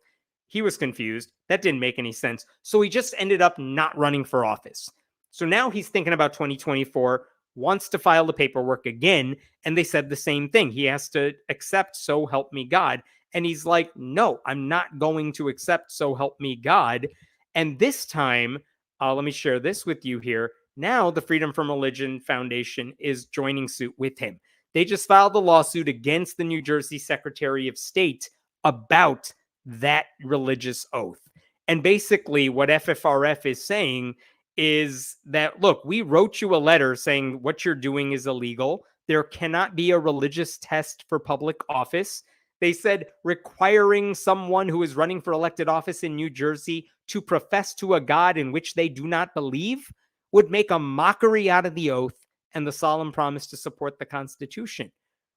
[SPEAKER 1] He was confused. That didn't make any sense. So he just ended up not running for office. So now he's thinking about 2024, wants to file the paperwork again. And they said the same thing. He has to accept so help me God. And he's like, no, I'm not going to accept so help me God. And this time, let me share this with you here. Now the Freedom from Religion Foundation is joining suit with him. They just filed a lawsuit against the New Jersey Secretary of State about that religious oath. And basically what FFRF is saying is that, look, we wrote you a letter saying what you're doing is illegal. There cannot be a religious test for public office. They said requiring someone who is running for elected office in New Jersey to profess to a God in which they do not believe would make a mockery out of the oath and the solemn promise to support the Constitution,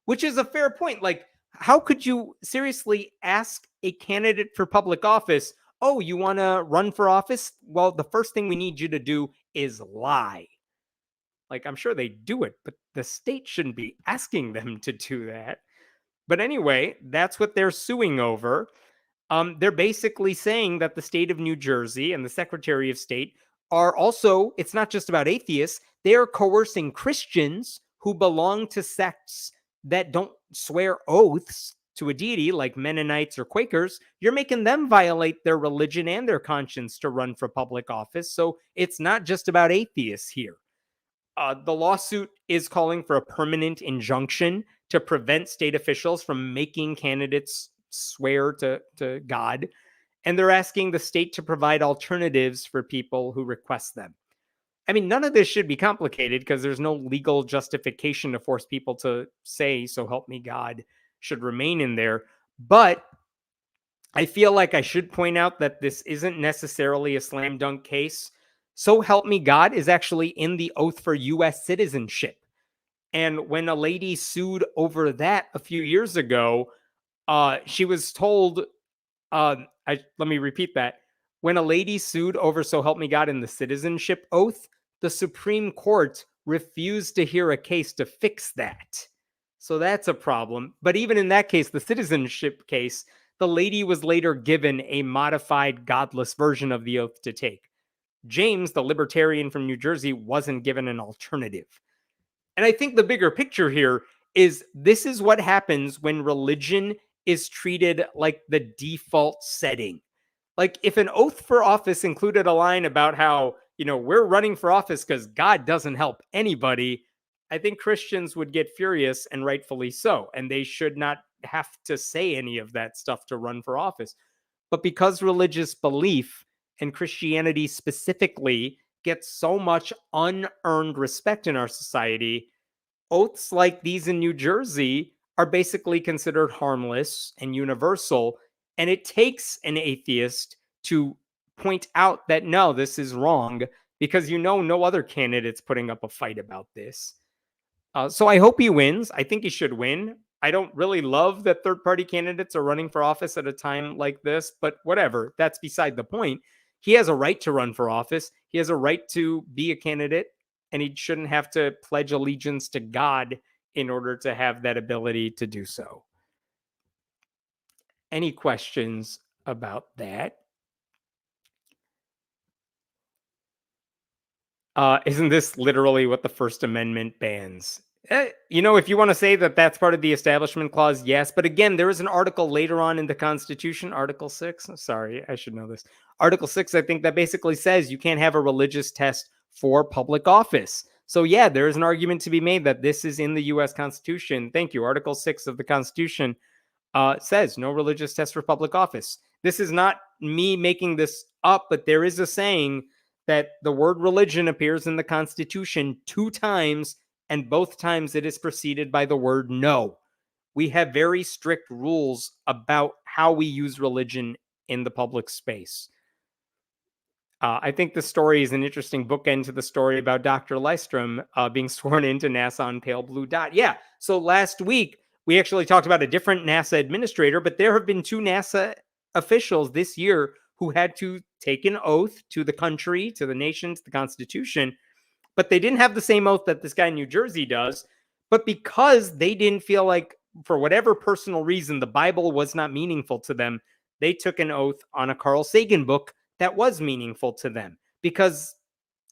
[SPEAKER 1] which is a fair point. Like, how could you seriously ask a candidate for public office, oh, you want to run for office? Well, the first thing we need you to do is lie. Like, I'm sure they do it, but the state shouldn't be asking them to do that. But anyway, that's what they're suing over. They're basically saying that the state of New Jersey and the Secretary of State are also, it's not just about atheists, they are coercing Christians who belong to sects that don't swear oaths to a deity like Mennonites or Quakers. You're making them violate their religion and their conscience to run for public office. So it's not just about atheists here. The lawsuit is calling for a permanent injunction to prevent state officials from making candidates swear to God. And they're asking the state to provide alternatives for people who request them. I mean, none of this should be complicated because there's no legal justification to force people to say, so help me God, should remain in there. But I feel like I should point out that this isn't necessarily a slam dunk case. So help me God is actually in the oath for U.S. citizenship. And when a lady sued over that a few years ago, she was told, let me repeat that. When a lady sued over so help me God in the citizenship oath, the Supreme Court refused to hear a case to fix that. So that's a problem. But even in that case, the citizenship case, the lady was later given a modified godless version of the oath to take. James, the libertarian from New Jersey, wasn't given an alternative. And I think the bigger picture here is this is what happens when religion is treated like the default setting. Like if an oath for office included a line about how, we're running for office because God doesn't help anybody, I think Christians would get furious, and rightfully so. And they should not have to say any of that stuff to run for office. But because religious belief and Christianity specifically gets so much unearned respect in our society, oaths like these in New Jersey are basically considered harmless and universal. And it takes an atheist to point out that, no, this is wrong, because no other candidate's putting up a fight about this. So I hope he wins. I think he should win. I don't really love that third-party candidates are running for office at a time like this, but whatever. That's beside the point. He has a right to run for office. He has a right to be a candidate, and he shouldn't have to pledge allegiance to God in order to have that ability to do so. Any questions about that? Isn't this literally what the First Amendment bans? If you want to say that that's part of the Establishment Clause, yes. But again, there is an article later on in the Constitution, Article 6. Sorry, I should know this. Article 6, I think, that basically says you can't have a religious test for public office. So yeah, there is an argument to be made that this is in the U.S. Constitution. Thank you. Article 6 of the Constitution says no religious test for public office. This is not me making this up, but there is a saying that the word religion appears in the Constitution 2 times, and both times it is preceded by the word no. We have very strict rules about how we use religion in the public space. I think the story is an interesting bookend to the story about Dr. Lystrom being sworn into NASA on pale blue dot. Yeah. So last week, we actually talked about a different NASA administrator, but there have been 2 NASA officials this year who had to take an oath to the country, to the nation, to the Constitution, but they didn't have the same oath that this guy in New Jersey does. But because they didn't feel like, for whatever personal reason, the Bible was not meaningful to them, they took an oath on a Carl Sagan book that was meaningful to them. Because,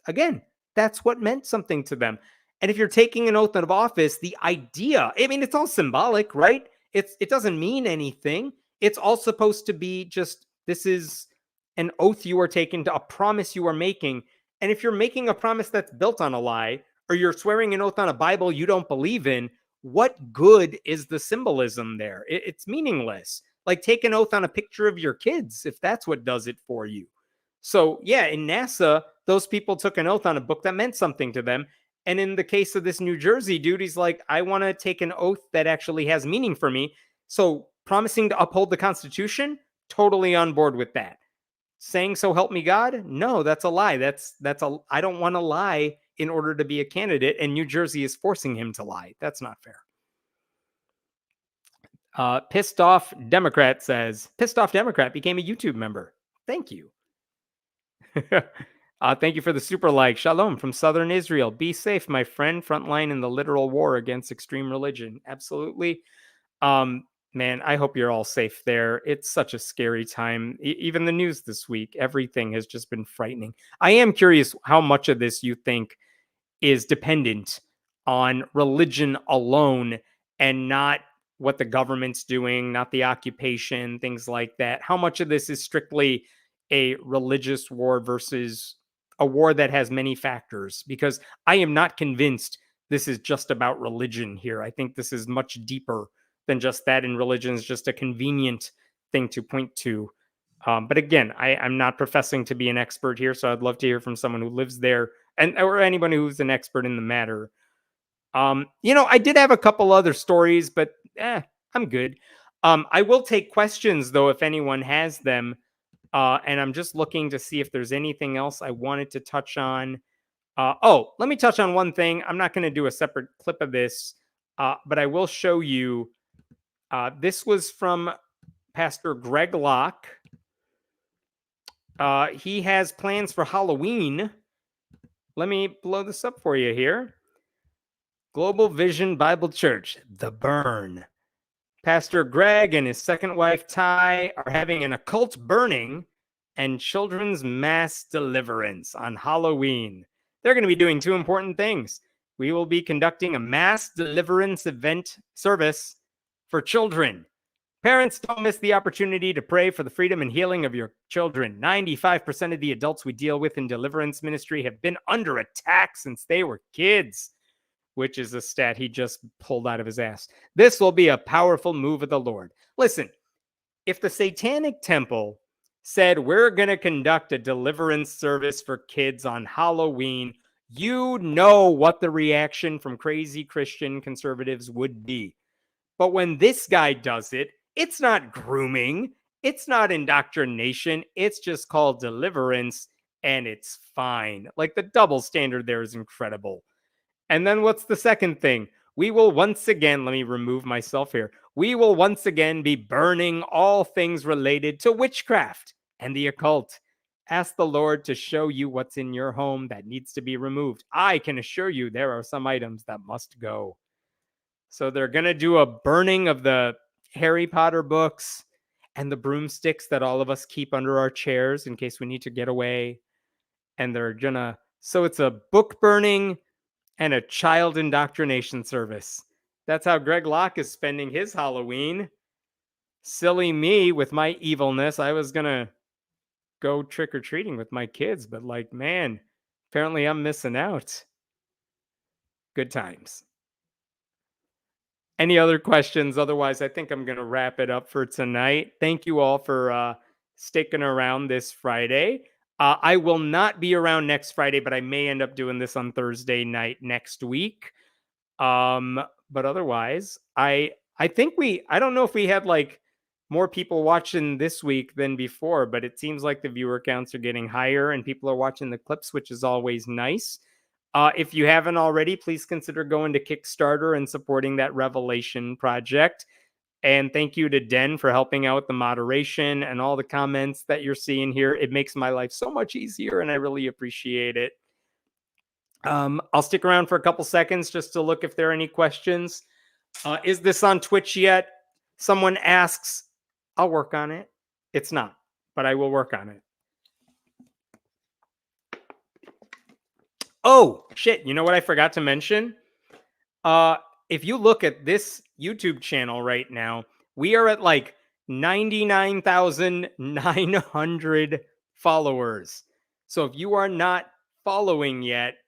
[SPEAKER 1] again, that's what meant something to them. And if you're taking an oath of office, the idea, I mean, it's all symbolic, right? It doesn't mean anything. It's all supposed to be just, this is an oath you are taking, to a promise you are making. And if you're making a promise that's built on a lie, or you're swearing an oath on a Bible you don't believe in, what good is the symbolism there? It's meaningless. Like, take an oath on a picture of your kids if that's what does it for you. So, yeah, in NASA, those people took an oath on a book that meant something to them. And in the case of this New Jersey dude, he's like, I want to take an oath that actually has meaning for me. So, promising to uphold the Constitution, totally on board with that. Saying so help me God? No, that's a lie. I don't want to lie in order to be a candidate, and New Jersey is forcing him to lie. That's not fair. Pissed Off Democrat says, Pissed Off Democrat became a YouTube member. Thank you. Thank you for the super like. Shalom from Southern Israel. Be safe, my friend. Frontline in the literal war against extreme religion. Absolutely. Man, I hope you're all safe there. It's such a scary time. Even the news this week, everything has just been frightening. I am curious how much of this you think is dependent on religion alone and not what the government's doing, not the occupation, things like that. How much of this is strictly a religious war versus a war that has many factors? Because I am not convinced this is just about religion here. I think this is much deeper than just that, and religion is just a convenient thing to point to. But again, I'm not professing to be an expert here, so I'd love to hear from someone who lives there, and or anyone who's an expert in the matter. I did have a couple other stories, but I'm good. I will take questions though if anyone has them, and I'm just looking to see if there's anything else I wanted to touch on. Let me touch on one thing. I'm not going to do a separate clip of this, but I will show you. This was from Pastor Greg Locke. He has plans for Halloween. Let me blow this up for you here. Global Vision Bible Church, The Burn. Pastor Greg and his second wife, Ty, are having an occult burning and children's mass deliverance on Halloween. They're going to be doing 2 important things. We will be conducting a mass deliverance event service for children. Parents, don't miss the opportunity to pray for the freedom and healing of your children. 95% of the adults we deal with in deliverance ministry have been under attack since they were kids, which is a stat he just pulled out of his ass. This will be a powerful move of the Lord. Listen, if the Satanic Temple said we're going to conduct a deliverance service for kids on Halloween, you know what the reaction from crazy Christian conservatives would be. But when this guy does it, it's not grooming, it's not indoctrination, it's just called deliverance, and it's fine. Like, the double standard there is incredible. And then what's the second thing? We will once again, let me remove myself here. We will once again be burning all things related to witchcraft and the occult. Ask the Lord to show you what's in your home that needs to be removed. I can assure you there are some items that must go. So they're going to do a burning of the Harry Potter books and the broomsticks that all of us keep under our chairs in case we need to get away. And they're going to, so it's a book burning and a child indoctrination service. That's how Greg Locke is spending his Halloween. Silly me with my evilness. I was going to go trick-or-treating with my kids, but like, man, apparently I'm missing out. Good times. Any other questions? Otherwise, I think I'm going to wrap it up for tonight. Thank you all for sticking around this Friday. I will not be around next Friday, but I may end up doing this on Thursday night next week. But otherwise, I think I don't know if we had like more people watching this week than before, but it seems like the viewer counts are getting higher and people are watching the clips, which is always nice. If you haven't already, please consider going to Kickstarter and supporting that Revelation project. And thank you to Den for helping out with the moderation and all the comments that you're seeing here. It makes my life so much easier, and I really appreciate it. I'll stick around for a couple seconds just to look if there are any questions. Is this on Twitch yet? Someone asks. I'll work on it. It's not, but I will work on it. Oh, shit. You know what I forgot to mention? If you look at this YouTube channel right now, we are at like 99,900 followers. So if you are not following yet,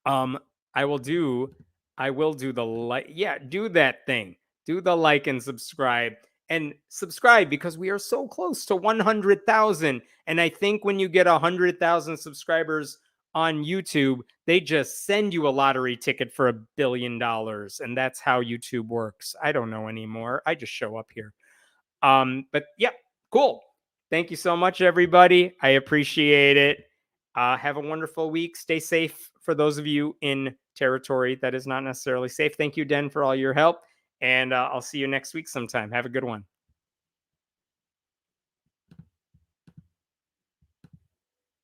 [SPEAKER 1] I will do the like. Yeah, do that thing. Do the like and subscribe. And subscribe because we are so close to 100,000. And I think when you get 100,000 subscribers on YouTube, they just send you a lottery ticket for $1 billion. And that's how YouTube works. I don't know anymore. I just show up here. But yeah, cool. Thank you so much, everybody. I appreciate it. Have a wonderful week. Stay safe for those of you in territory that is not necessarily safe. Thank you, Den, for all your help. And I'll see you next week sometime. Have a good one.